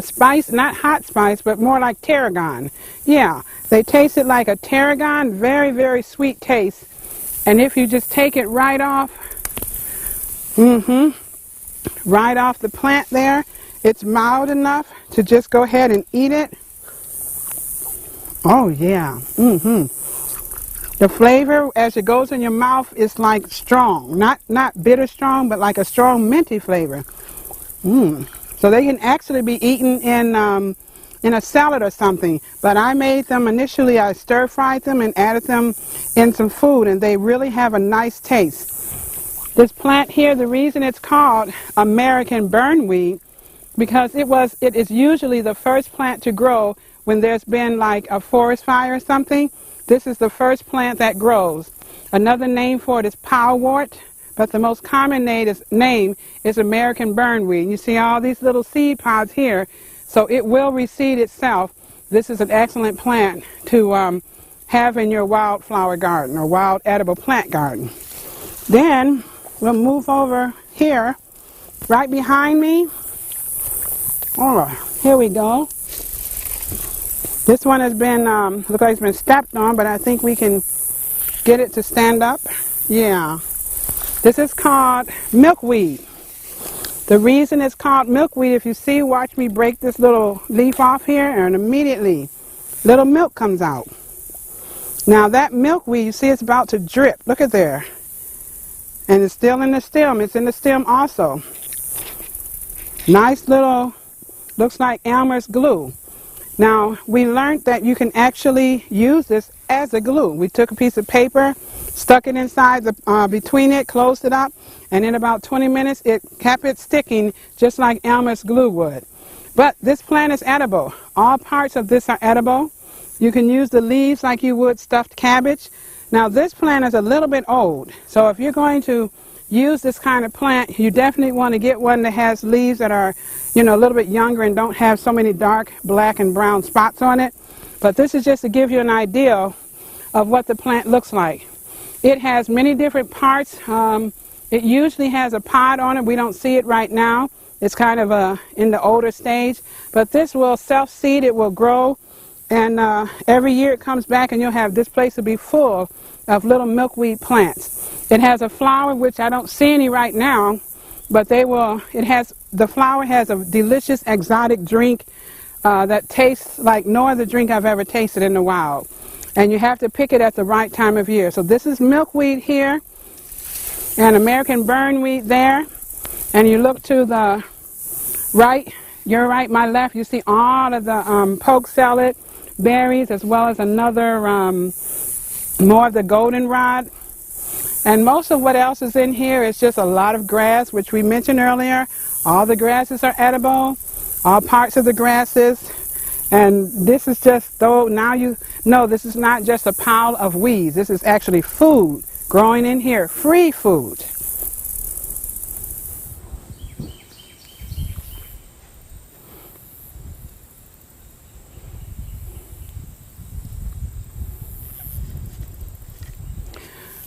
spice, not hot spice, but more like tarragon. Yeah, they tasted like a tarragon, very, very sweet taste. And if you just take it right off, right off the plant there, it's mild enough to just go ahead and eat it. Oh, yeah. The flavor, as it goes in your mouth, is like strong. Not bitter strong, but like a strong minty flavor. So they can actually be eaten in a salad or something. But I made them initially, I stir-fried them and added them in some food, and they really have a nice taste. This plant here, the reason it's called American burnweed, because it is usually the first plant to grow when there's been like a forest fire or something. This is the first plant that grows. Another name for it is powwort, but the most common name is American burnweed. You see all these little seed pods here, so it will reseed itself. This is an excellent plant to have in your wildflower garden or wild edible plant garden. Then we'll move over here, right behind me. Oh, here we go. This one has been, looks like it's been stepped on, but I think we can get it to stand up. Yeah. This is called milkweed. The reason it's called milkweed, if you see, watch me break this little leaf off here, and immediately little milk comes out. Now that milkweed, you see it's about to drip. Look at there. And it's still in the stem. It's in the stem also. Nice little, looks like Elmer's glue. Now, we learned that you can actually use this as a glue. We took a piece of paper, stuck it inside between it, closed it up, and in about 20 minutes it kept it sticking just like Elmer's glue would. But this plant is edible. All parts of this are edible. You can use the leaves like you would stuffed cabbage. Now this plant is a little bit old, so if you're going to use this kind of plant, you definitely want to get one that has leaves that are, a little bit younger and don't have so many dark black and brown spots on it. But this is just to give you an idea of what the plant looks like. It has many different parts. It usually has a pod on it. We don't see it right now. It's kind of in the older stage. But this will self-seed. It will grow. And every year it comes back and you'll have this place will be full of little milkweed plants. It has a flower, which I don't see any right now, but the flower has a delicious exotic drink that tastes like no other drink I've ever tasted in the wild. And you have to pick it at the right time of year. So this is milkweed here and American burnweed there. And you look to the right, your right, my left, you see all of the poke salad berries, as well as another more of the goldenrod. And most of what else is in here is just a lot of grass, which we mentioned earlier. All the grasses are edible, all parts of the grasses. And this is just, though now you know this is not just a pile of weeds. This is actually food growing in here, free food.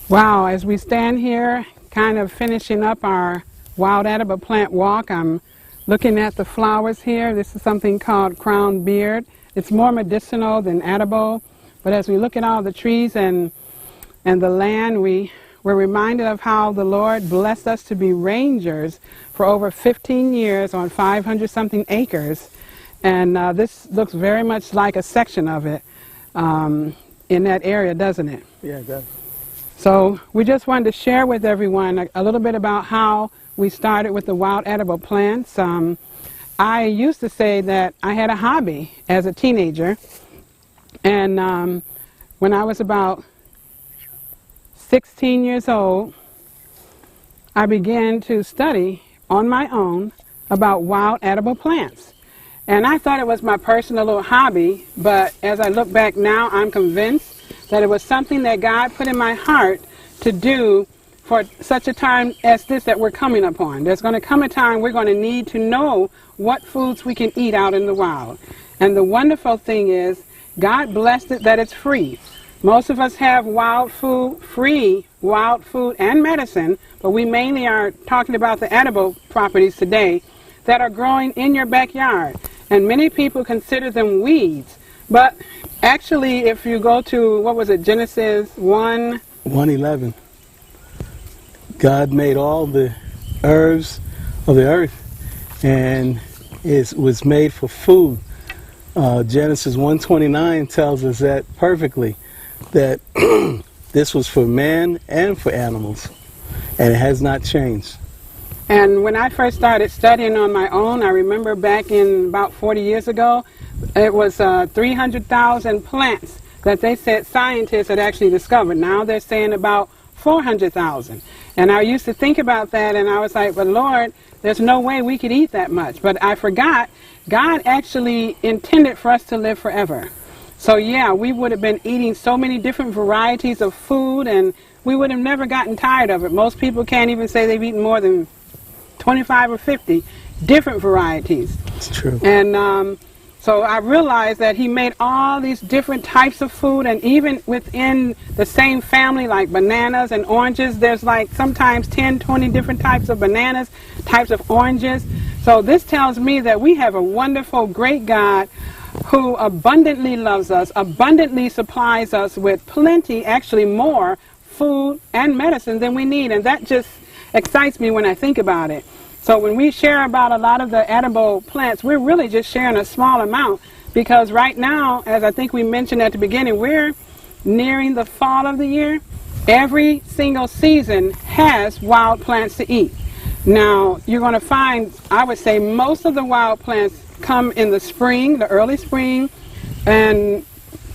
Wow, as we stand here, kind of finishing up our wild edible plant walk, I'm looking at the flowers here. This is something called crown beard. It's more medicinal than edible, but as we look at all the trees and the land, we're reminded of how the Lord blessed us to be rangers for over 15 years on 500-something acres. And this looks very much like a section of it in that area, doesn't it? Yeah, it does. So we just wanted to share with everyone a little bit about how we started with the wild edible plants. I used to say that I had a hobby as a teenager, and when I was about 16 years old, I began to study on my own about wild edible plants. And I thought it was my personal little hobby, but as I look back now, I'm convinced that it was something that God put in my heart to do for such a time as this that we're coming upon. There's going to come a time we're going to need to know what foods we can eat out in the wild. And the wonderful thing is, God blessed it that it's free. Most of us have wild food, free wild food and medicine, but we mainly are talking about the edible properties today that are growing in your backyard. And many people consider them weeds. But actually, if you go to, Genesis 1:11. God made all the herbs of the earth, and it was made for food. Genesis 1:29 tells us that perfectly, that this was for man and for animals, and it has not changed. And when I first started studying on my own, I remember back in about 40 years ago, it was 300,000 plants that they said scientists had actually discovered. Now they're saying about 400,000. And I used to think about that, and I was like, but Lord, there's no way we could eat that much. But I forgot, God actually intended for us to live forever. So yeah, we would have been eating so many different varieties of food, and we would have never gotten tired of it. Most people can't even say they've eaten more than 25 or 50 different varieties. It's true. And so I realized that he made all these different types of food, and even within the same family, like bananas and oranges, there's like sometimes 10, 20 different types of bananas, types of oranges. So this tells me that we have a wonderful, great God who abundantly loves us, abundantly supplies us with plenty, actually more food and medicine than we need. And that just excites me when I think about it. So when we share about a lot of the edible plants, we're really just sharing a small amount, because right now, as I think we mentioned at the beginning, we're nearing the fall of the year. Every single season has wild plants to eat. Now, you're going to find, I would say, most of the wild plants come in the spring, the early spring, and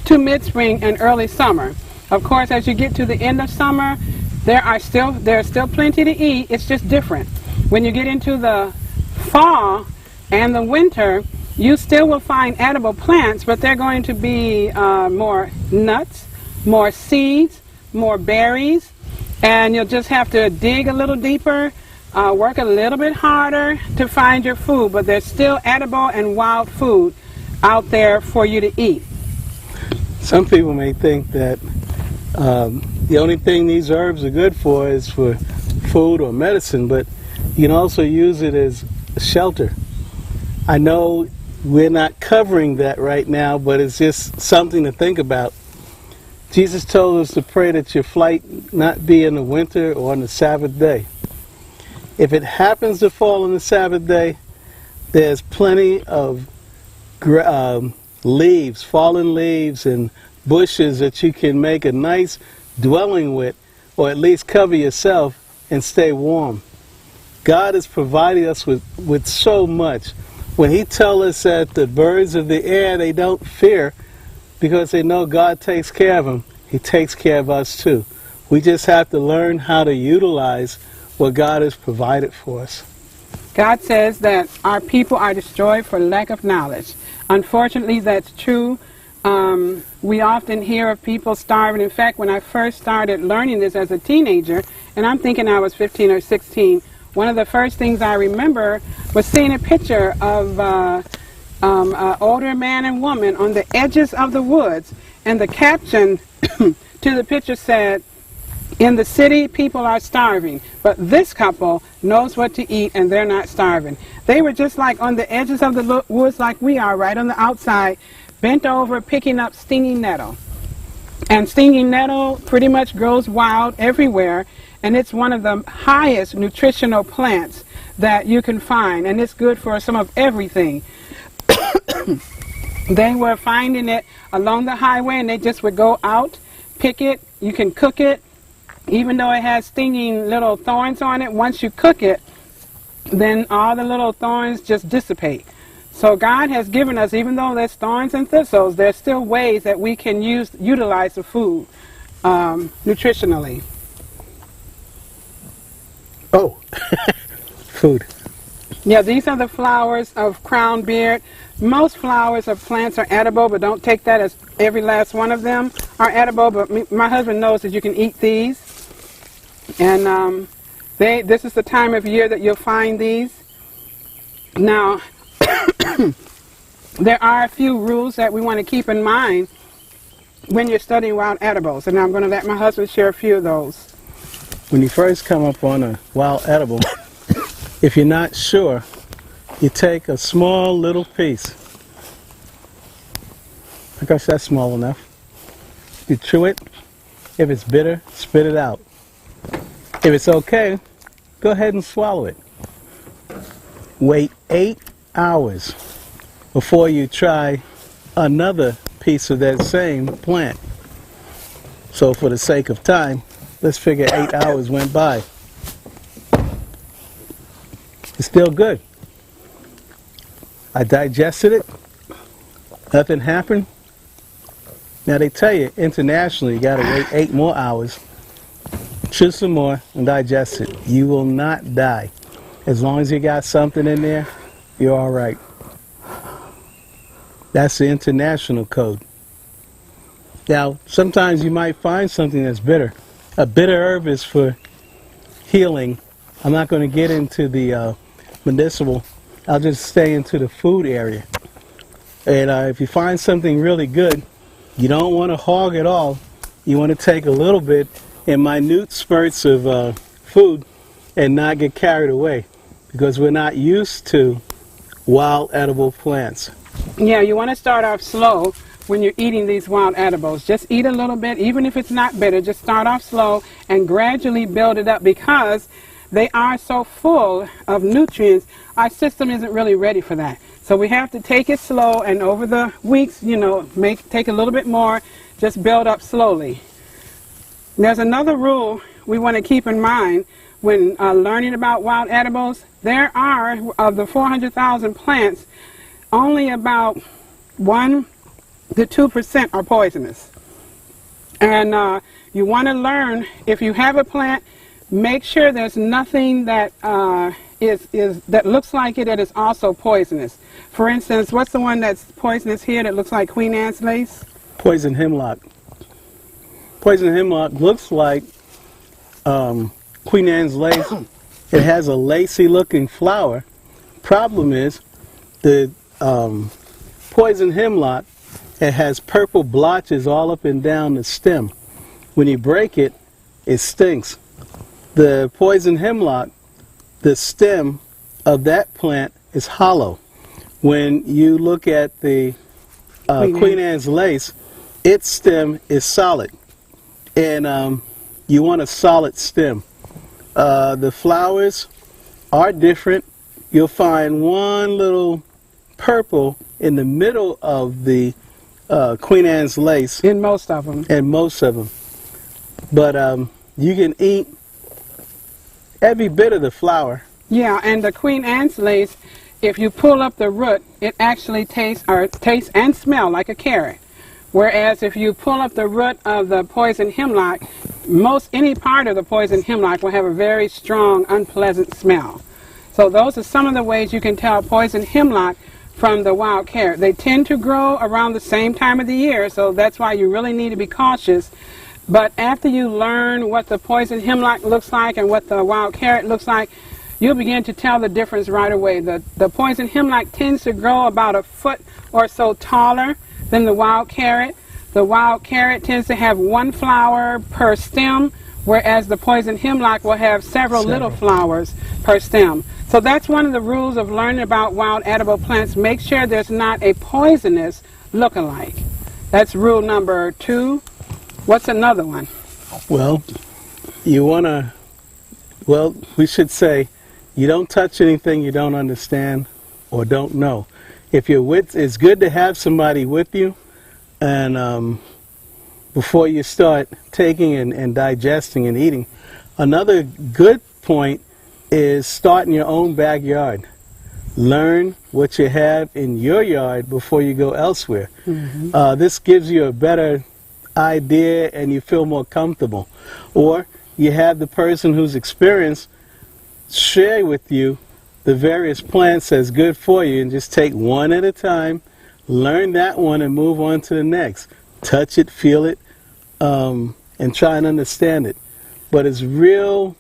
to mid-spring and early summer. Of course, as you get to the end of summer, there's still plenty to eat. It's just different. When you get into the fall and the winter, you still will find edible plants, but they're going to be more nuts, more seeds, more berries, And you'll just have to dig a little deeper, work a little bit harder to find your food, but there's still edible and wild food out there for you to eat. Some people may think that the only thing these herbs are good for is for food or medicine, but you can also use it as a shelter. I know we're not covering that right now, but it's just something to think about. Jesus told us to pray that your flight not be in the winter or on the Sabbath day. If it happens to fall on the Sabbath day, there's plenty of leaves, fallen leaves and bushes that you can make a nice dwelling with, or at least cover yourself and stay warm. God has provided us with so much. When He tells us that the birds of the air, they don't fear because they know God takes care of them, He takes care of us too. We just have to learn how to utilize what God has provided for us. God says that our people are destroyed for lack of knowledge. Unfortunately, that's true. We often hear of people starving. In fact, when I first started learning this as a teenager, and I'm thinking I was 15 or 16, one of the first things I remember was seeing a picture of an older man and woman on the edges of the woods, and the caption to the picture said, "In the city, people are starving, but this couple knows what to eat and they're not starving." They were just like on the edges of the woods like we are, right on the outside, bent over picking up stinging nettle. And stinging nettle pretty much grows wild everywhere, and it's one of the highest nutritional plants that you can find, and it's good for some of everything. They were finding it along the highway, and they just would go out, pick it. You can cook it. Even though it has stinging little thorns on it, once you cook it, then all the little thorns just dissipate. So God has given us, even though there's thorns and thistles, there's still ways that we can utilize the food nutritionally. Oh, food. Yeah, these are the flowers of crown beard. Most flowers of plants are edible, but don't take that as every last one of them are edible. But my husband knows that you can eat these. And this is the time of year that you'll find these. Now, there are a few rules that we want to keep in mind when you're studying wild edibles. And I'm going to let my husband share a few of those. When you first come up on a wild edible, if you're not sure, you take a small little piece. I guess that's small enough. You chew it. If it's bitter, spit it out. If it's okay, go ahead and swallow it. Wait 8 hours before you try another piece of that same plant. So for the sake of time, let's figure 8 hours went by. It's still good. I digested it. Nothing happened. Now they tell you internationally you gotta wait 8 more hours. Chew some more and digest it. You will not die. As long as you got something in there, you're all right. That's the international code. Now, sometimes you might find something that's bitter. A bitter herb is for healing. I'm not going to get into the medicinal. I'll just stay into the food area. And if you find something really good, you don't want to hog it all. You want to take a little bit in minute spurts of food and not get carried away, because we're not used to wild edible plants. Yeah, you want to start off slow when you're eating these wild edibles. Just eat a little bit, even if it's not bitter. Just start off slow and gradually build it up, because they are so full of nutrients. Our system isn't really ready for that. So we have to take it slow, and over the weeks, take a little bit more, just build up slowly. There's another rule we want to keep in mind when learning about wild edibles. There are, of the 400,000 plants, only about 1 to 2% are poisonous. And you want to learn, if you have a plant, make sure there's nothing that that looks like it that is also poisonous. For instance, what's the one that's poisonous here that looks like Queen Anne's lace? Poison hemlock. Poison hemlock looks like Queen Anne's lace, it has a lacy looking flower. Problem is, the poison hemlock, it has purple blotches all up and down the stem. When you break it, it stinks. The poison hemlock, the stem of that plant is hollow. When you look at the Queen Anne's lace, its stem is solid. And you want a solid stem. The flowers are different. You'll find one little purple in the middle of the Queen Anne's lace. In most of them. In most of them. But you can eat every bit of the flower. Yeah, and the Queen Anne's lace, if you pull up the root, it actually tastes and smells like a carrot. Whereas if you pull up the root of the poison hemlock, any part of the poison hemlock will have a very strong, unpleasant smell. So those are some of the ways you can tell poison hemlock from the wild carrot. They tend to grow around the same time of the year, so that's why you really need to be cautious. But after you learn what the poison hemlock looks like and what the wild carrot looks like, you'll begin to tell the difference right away. The poison hemlock tends to grow about a foot or so taller than the wild carrot. The wild carrot tends to have one flower per stem, whereas the poison hemlock will have several little flowers per stem. So that's one of the rules of learning about wild edible plants. Make sure there's not a poisonous look-alike. That's rule number 2. What's another one? Well, we should say, you don't touch anything you don't understand or don't know. If you're it's good to have somebody with you, and before you start taking and digesting and eating. Another good point is start in your own backyard. Learn what you have in your yard before you go elsewhere. Mm-hmm. This gives you a better idea and you feel more comfortable. Or you have the person who's experienced share with you the various plants that's good for you, and just take one at a time, learn that one and move on to the next. Touch it, feel it, and try and understand it. But it's real,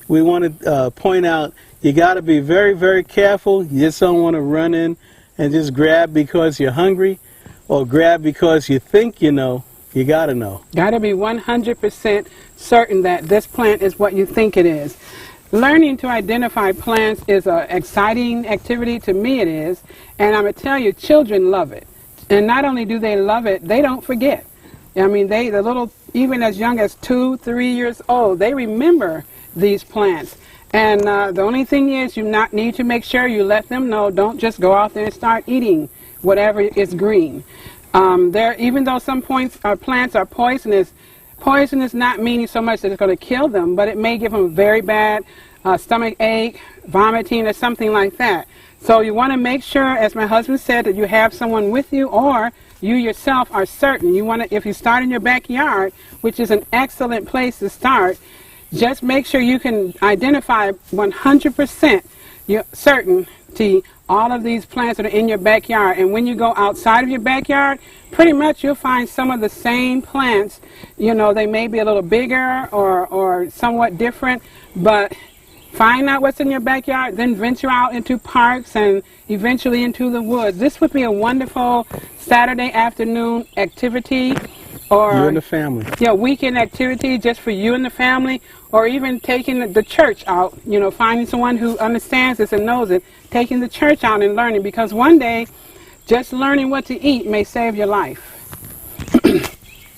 we want to point out, you got to be very, very careful. You just don't want to run in and just grab because you're hungry or grab because you think you know. You got to know. Got to be 100% certain that this plant is what you think it is. Learning to identify plants is an exciting activity. To me it is. And I'm going to tell you, children love it. And not only do they love it, they don't forget. I mean, the little, even as young as 2, 3 years old, they remember these plants. And the only thing is, you need to make sure you let them know, don't just go out there and start eating whatever is green. Even though some plants are poisonous, poisonous not meaning so much that it's going to kill them, but it may give them a very bad stomach ache, vomiting, or something like that. So you want to make sure, as my husband said, that you have someone with you, or you yourself are certain. You want to, if you start in your backyard, which is an excellent place to start, just make sure you can identify 100% your certainty all of these plants that are in your backyard. And when you go outside of your backyard, pretty much you'll find some of the same plants. You know, they may be a little bigger or somewhat different, but find out what's in your backyard, then venture out into parks and eventually into the woods. This would be a wonderful Saturday afternoon activity, or you and the family. Yeah, weekend activity just for you and the family, or even taking the church out, you know, finding someone who understands this and knows it, taking the church out and learning, because one day just learning what to eat may save your life.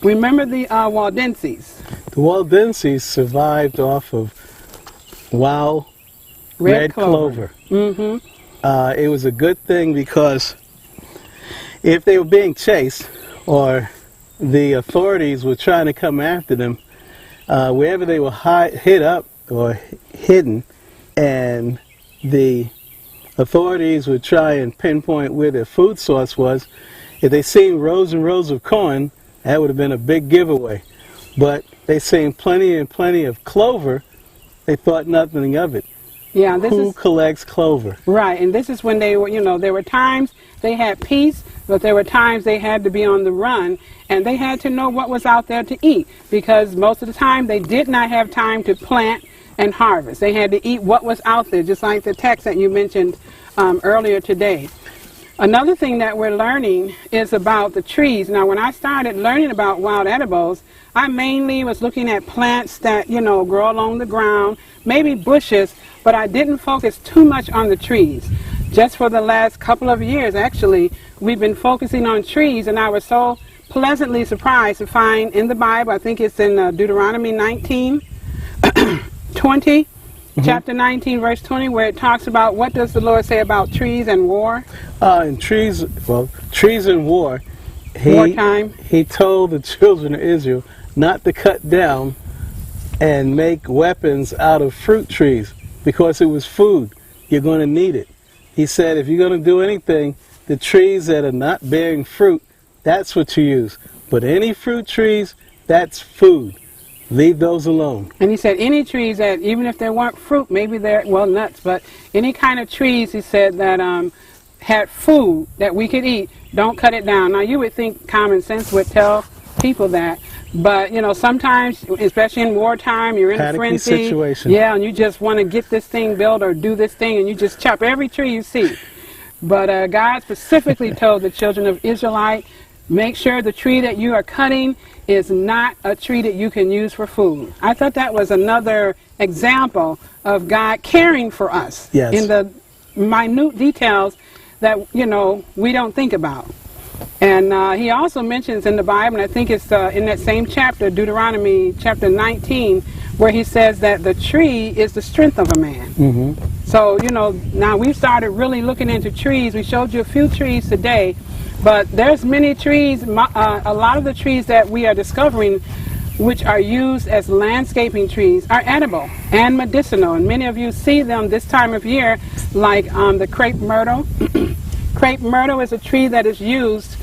Remember the Waldenses? The Waldenses survived off of wild red clover. Mm-hmm. It was a good thing, because if they were being chased or the authorities were trying to come after them, wherever they were hid up or hidden, and the authorities would try and pinpoint where their food source was, if they seen rows and rows of corn, that would have been a big giveaway. But they seen plenty and plenty of clover, they thought nothing of it. Yeah, Who collects clover? Right, and this is when they were, you know, there were times they had peace, but there were times they had to be on the run, and they had to know what was out there to eat, because most of the time they did not have time to plant and harvest. They had to eat what was out there, just like the text that you mentioned earlier today. Another thing that we're learning is about the trees. Now, when I started learning about wild edibles, I mainly was looking at plants that, you know, grow along the ground, maybe bushes, but I didn't focus too much on the trees. Just for the last couple of years, actually, we've been focusing on trees, and I was so pleasantly surprised to find in the Bible, I think it's in Deuteronomy 19, 20, chapter 19, verse 20, where it talks about what does the Lord say about trees and war? In trees, well, trees and war, Wartime. He told the children of Israel not to cut down and make weapons out of fruit trees, because it was food. You're going to need it. He said if you're going to do anything, the trees that are not bearing fruit, that's what you use. But any fruit trees, that's food. Leave those alone. And he said any trees that, even if they weren't fruit, maybe they're, well, nuts, but any kind of trees, he said, that had food that we could eat, don't cut it down. Now, you would think common sense would tell people that, but, you know, sometimes, especially in wartime, you're in a frenzy. Situation. Yeah, and you just want to get this thing built or do this thing, and you just chop every tree you see. But God specifically told the children of Israelite, make sure the tree that you are cutting is not a tree that you can use for food. I thought that was another example of God caring for us in the minute details that, you know, we don't think about. And he also mentions in the Bible, and I think it's in that same chapter, Deuteronomy chapter 19, where he says that the tree is the strength of a man. So, you know, now we've started really looking into trees. We showed you a few trees today, but there's many trees, a lot of the trees that we are discovering which are used as landscaping trees are edible and medicinal. And many of you see them this time of year, like the crepe myrtle. Crepe myrtle is a tree that is used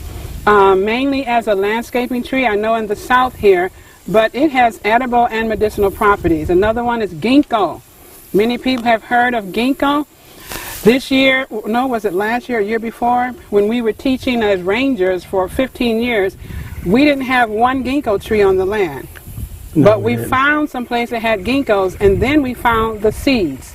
mainly as a landscaping tree, I know in the south here, but it has edible and medicinal properties. Another one is ginkgo. Many people have heard of ginkgo. This year, no, was it last year or year before, when we were teaching as rangers for 15 years, we didn't have one ginkgo tree on the land. But we found some place that had ginkgos, and then we found the seeds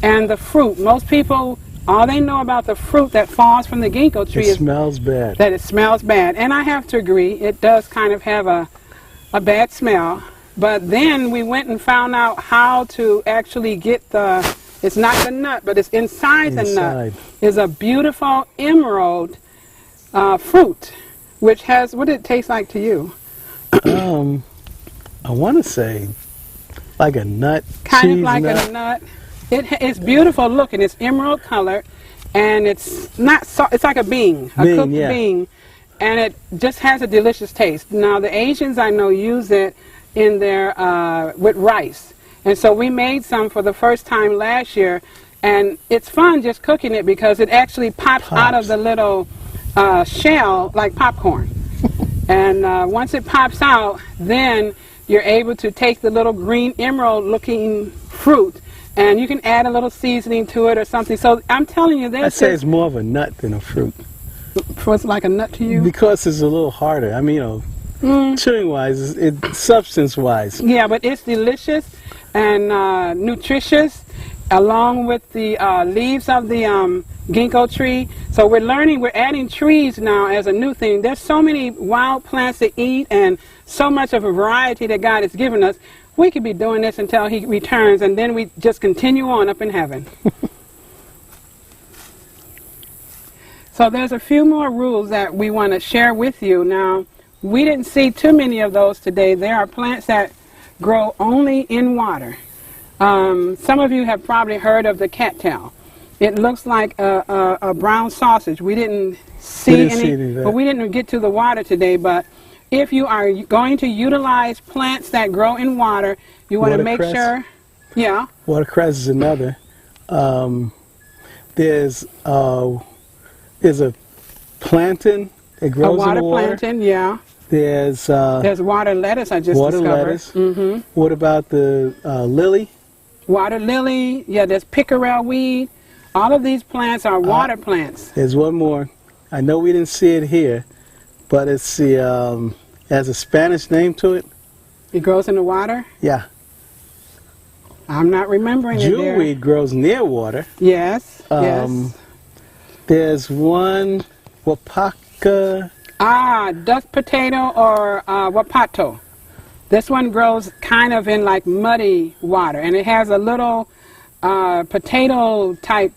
and the fruit. Most people, all they know about the fruit that falls from the ginkgo tree is smells bad. That it smells bad. And I have to agree, it does kind of have a bad smell. But then we went and found out how to actually get the, it's not the nut, but it's inside the nut, is a beautiful emerald fruit, which has, what did it taste like to you? I want to say like a nut. Kind of like a nut. It's beautiful looking. It's emerald color, and it's not so, it's like a bean, a cooked bean, and it just has a delicious taste. Now the Asians I know use it in their with rice, and so we made some for the first time last year, and it's fun just cooking it because it actually pops out of the little shell like popcorn. And once it pops out, then you're able to take the little green emerald looking fruit, and you can add a little seasoning to it or something. So I'm telling you, I'd say it's more of a nut than a fruit. What's like a nut to you? Because it's a little harder. I mean, you know, chewing wise, substance wise. Yeah, but it's delicious and nutritious, along with the leaves of the ginkgo tree. So we're learning, we're adding trees now as a new thing. There's so many wild plants to eat and so much of a variety that God has given us. We could be doing this until he returns, and then we just continue on up in heaven. So there's a few more rules that we want to share with you. Now, we didn't see too many of those today. There are plants that grow only in water. Some of you have probably heard of the cattail. It looks like a brown sausage. We didn't see any, but we didn't get to the water today. But if you are going to utilize plants that grow in water, you want to make sure. Yeah. Watercress is another. There's a plantain that grows in the water. Water plantain, yeah. There's water lettuce I just discovered. Lettuce. What about the lily? Water lily, yeah, there's pickerel weed. All of these plants are water plants. There's one more, I know we didn't see it here, but it's the has a Spanish name to it. It grows in the water? Yeah. I'm not remembering it there. Jewelweed grows near water. Yes, yes. There's one, wapaka. Duck potato or wapato. This one grows kind of in like muddy water, and it has a little potato type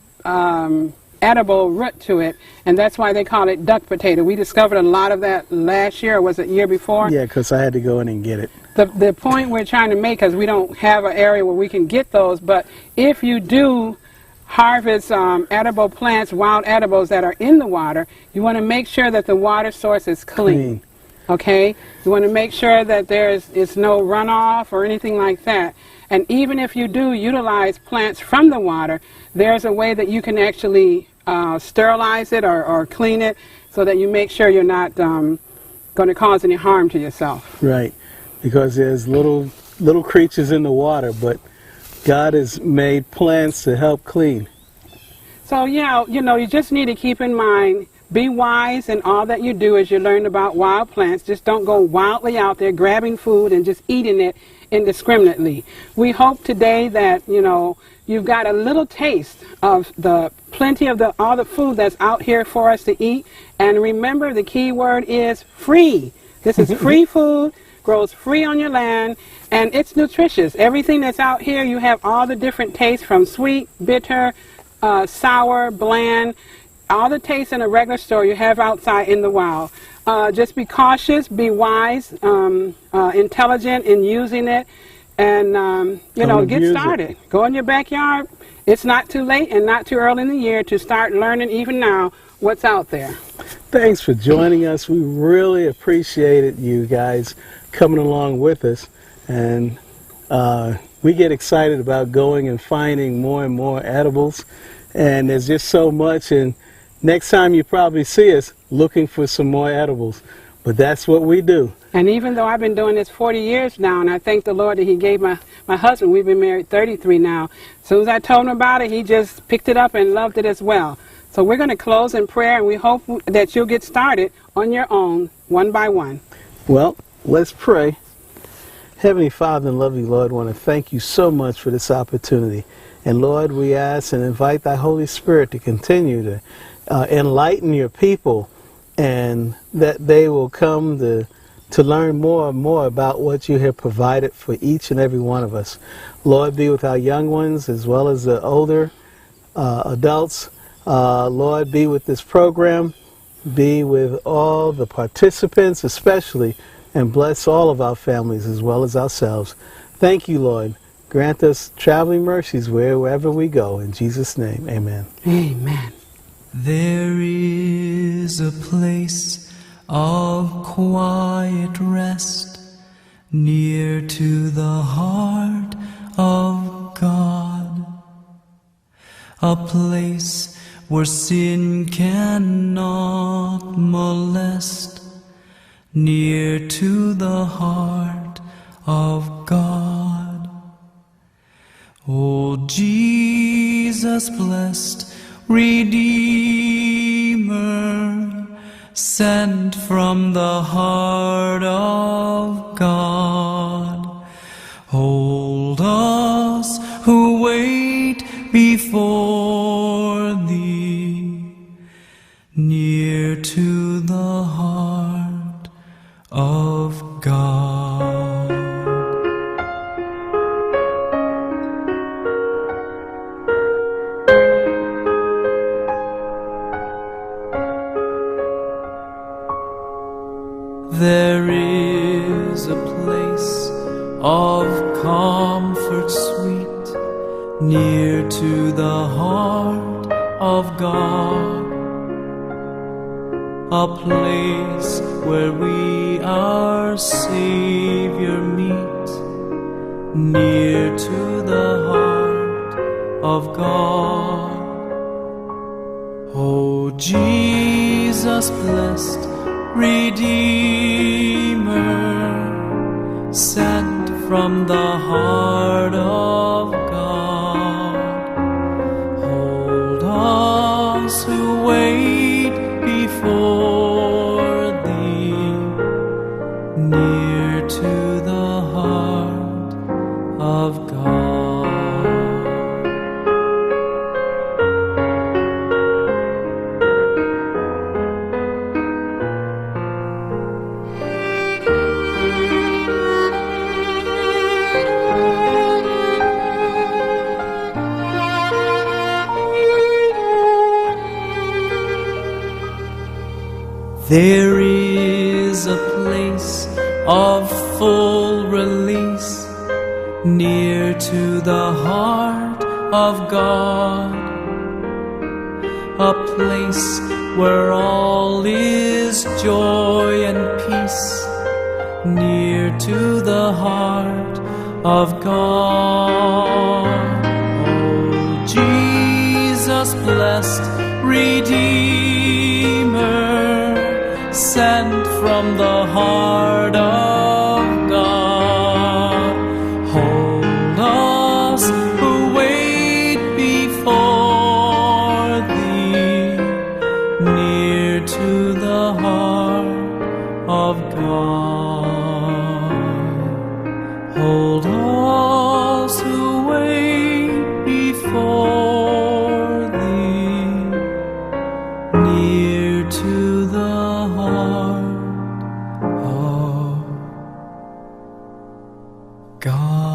edible root to it, and that's why they call it duck potato. We discovered a lot of that last year, or was it year before? Yeah, because I had to go in and get it. The point we're trying to make is we don't have an area where we can get those, but if you do harvest edible plants, wild edibles that are in the water, you want to make sure that the water source is clean. Okay? You want to make sure that it's no runoff or anything like that. And even if you do utilize plants from the water, there's a way that you can actually sterilize it or clean it so that you make sure you're not going to cause any harm to yourself. Right, because there's little creatures in the water, but God has made plants to help clean. So, yeah, you just need to keep in mind, be wise in all that you do as you learn about wild plants. Just don't go wildly out there grabbing food and just eating it indiscriminately. We hope today that, you've got a little taste of the plenty of all the food that's out here for us to eat. And remember, the key word is free. This is free food, grows free on your land, and it's nutritious. Everything that's out here, you have all the different tastes from sweet, bitter, sour, bland. All the tastes in a regular store you have outside in the wild. Just be cautious, be wise, intelligent in using it, and get started. Go in your backyard. It's not too late and not too early in the year to start learning even now what's out there. Thanks for joining us. We really appreciated you guys coming along with us, and we get excited about going and finding more and more edibles, and there's just so much. And next time you probably see us looking for some more edibles, but that's what we do. And even though I've been doing this 40 years now, and I thank the Lord that he gave my husband, we've been married 33 now, as soon as I told him about it, he just picked it up and loved it as well. So we're going to close in prayer, and we hope that you'll get started on your own, one by one. Well, let's pray. Heavenly Father and lovely Lord, I want to thank you so much for this opportunity. And Lord, we ask and invite thy Holy Spirit to continue to enlighten your people, and that they will come to learn more and more about what you have provided for each and every one of us. Lord, be with our young ones as well as the older adults. Lord, be with this program. Be with all the participants especially, and bless all of our families as well as ourselves. Thank you, Lord. Grant us traveling mercies wherever we go. In Jesus' name, amen. Amen. There is a place of quiet rest near to the heart of God, a place where sin cannot molest, near to the heart of God. O Jesus, blessed Redeemer, sent from the heart of God, hold us who wait before thee, near to the heart of God. There is a place of comfort sweet, near to the heart of God, a place where we our Savior meet, near to the heart of God. O Jesus, blessed Redeemer, sent from the heart of God, hold us who wait before There is a place of full release near to the heart of God, a place where all is joy and peace, near to the heart of God. Oh, Jesus, blessed Redeemer, sent from the heart of God, hold us who wait before Thee, near to the heart of God. Hold us who wait before Thee, near to the heart of God.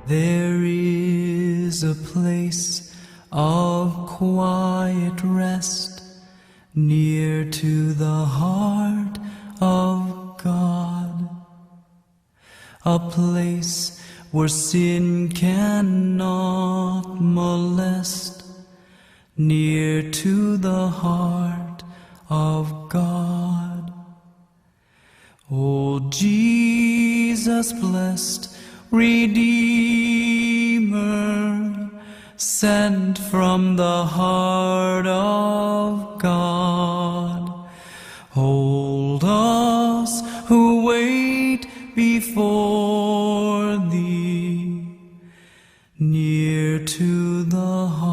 There is a place of quiet rest near to the heart of God, a place where sin cannot molest, near to the heart of God. O Jesus, blessed Redeemer, sent from the heart of God, hold us who wait before Thee, near to the heart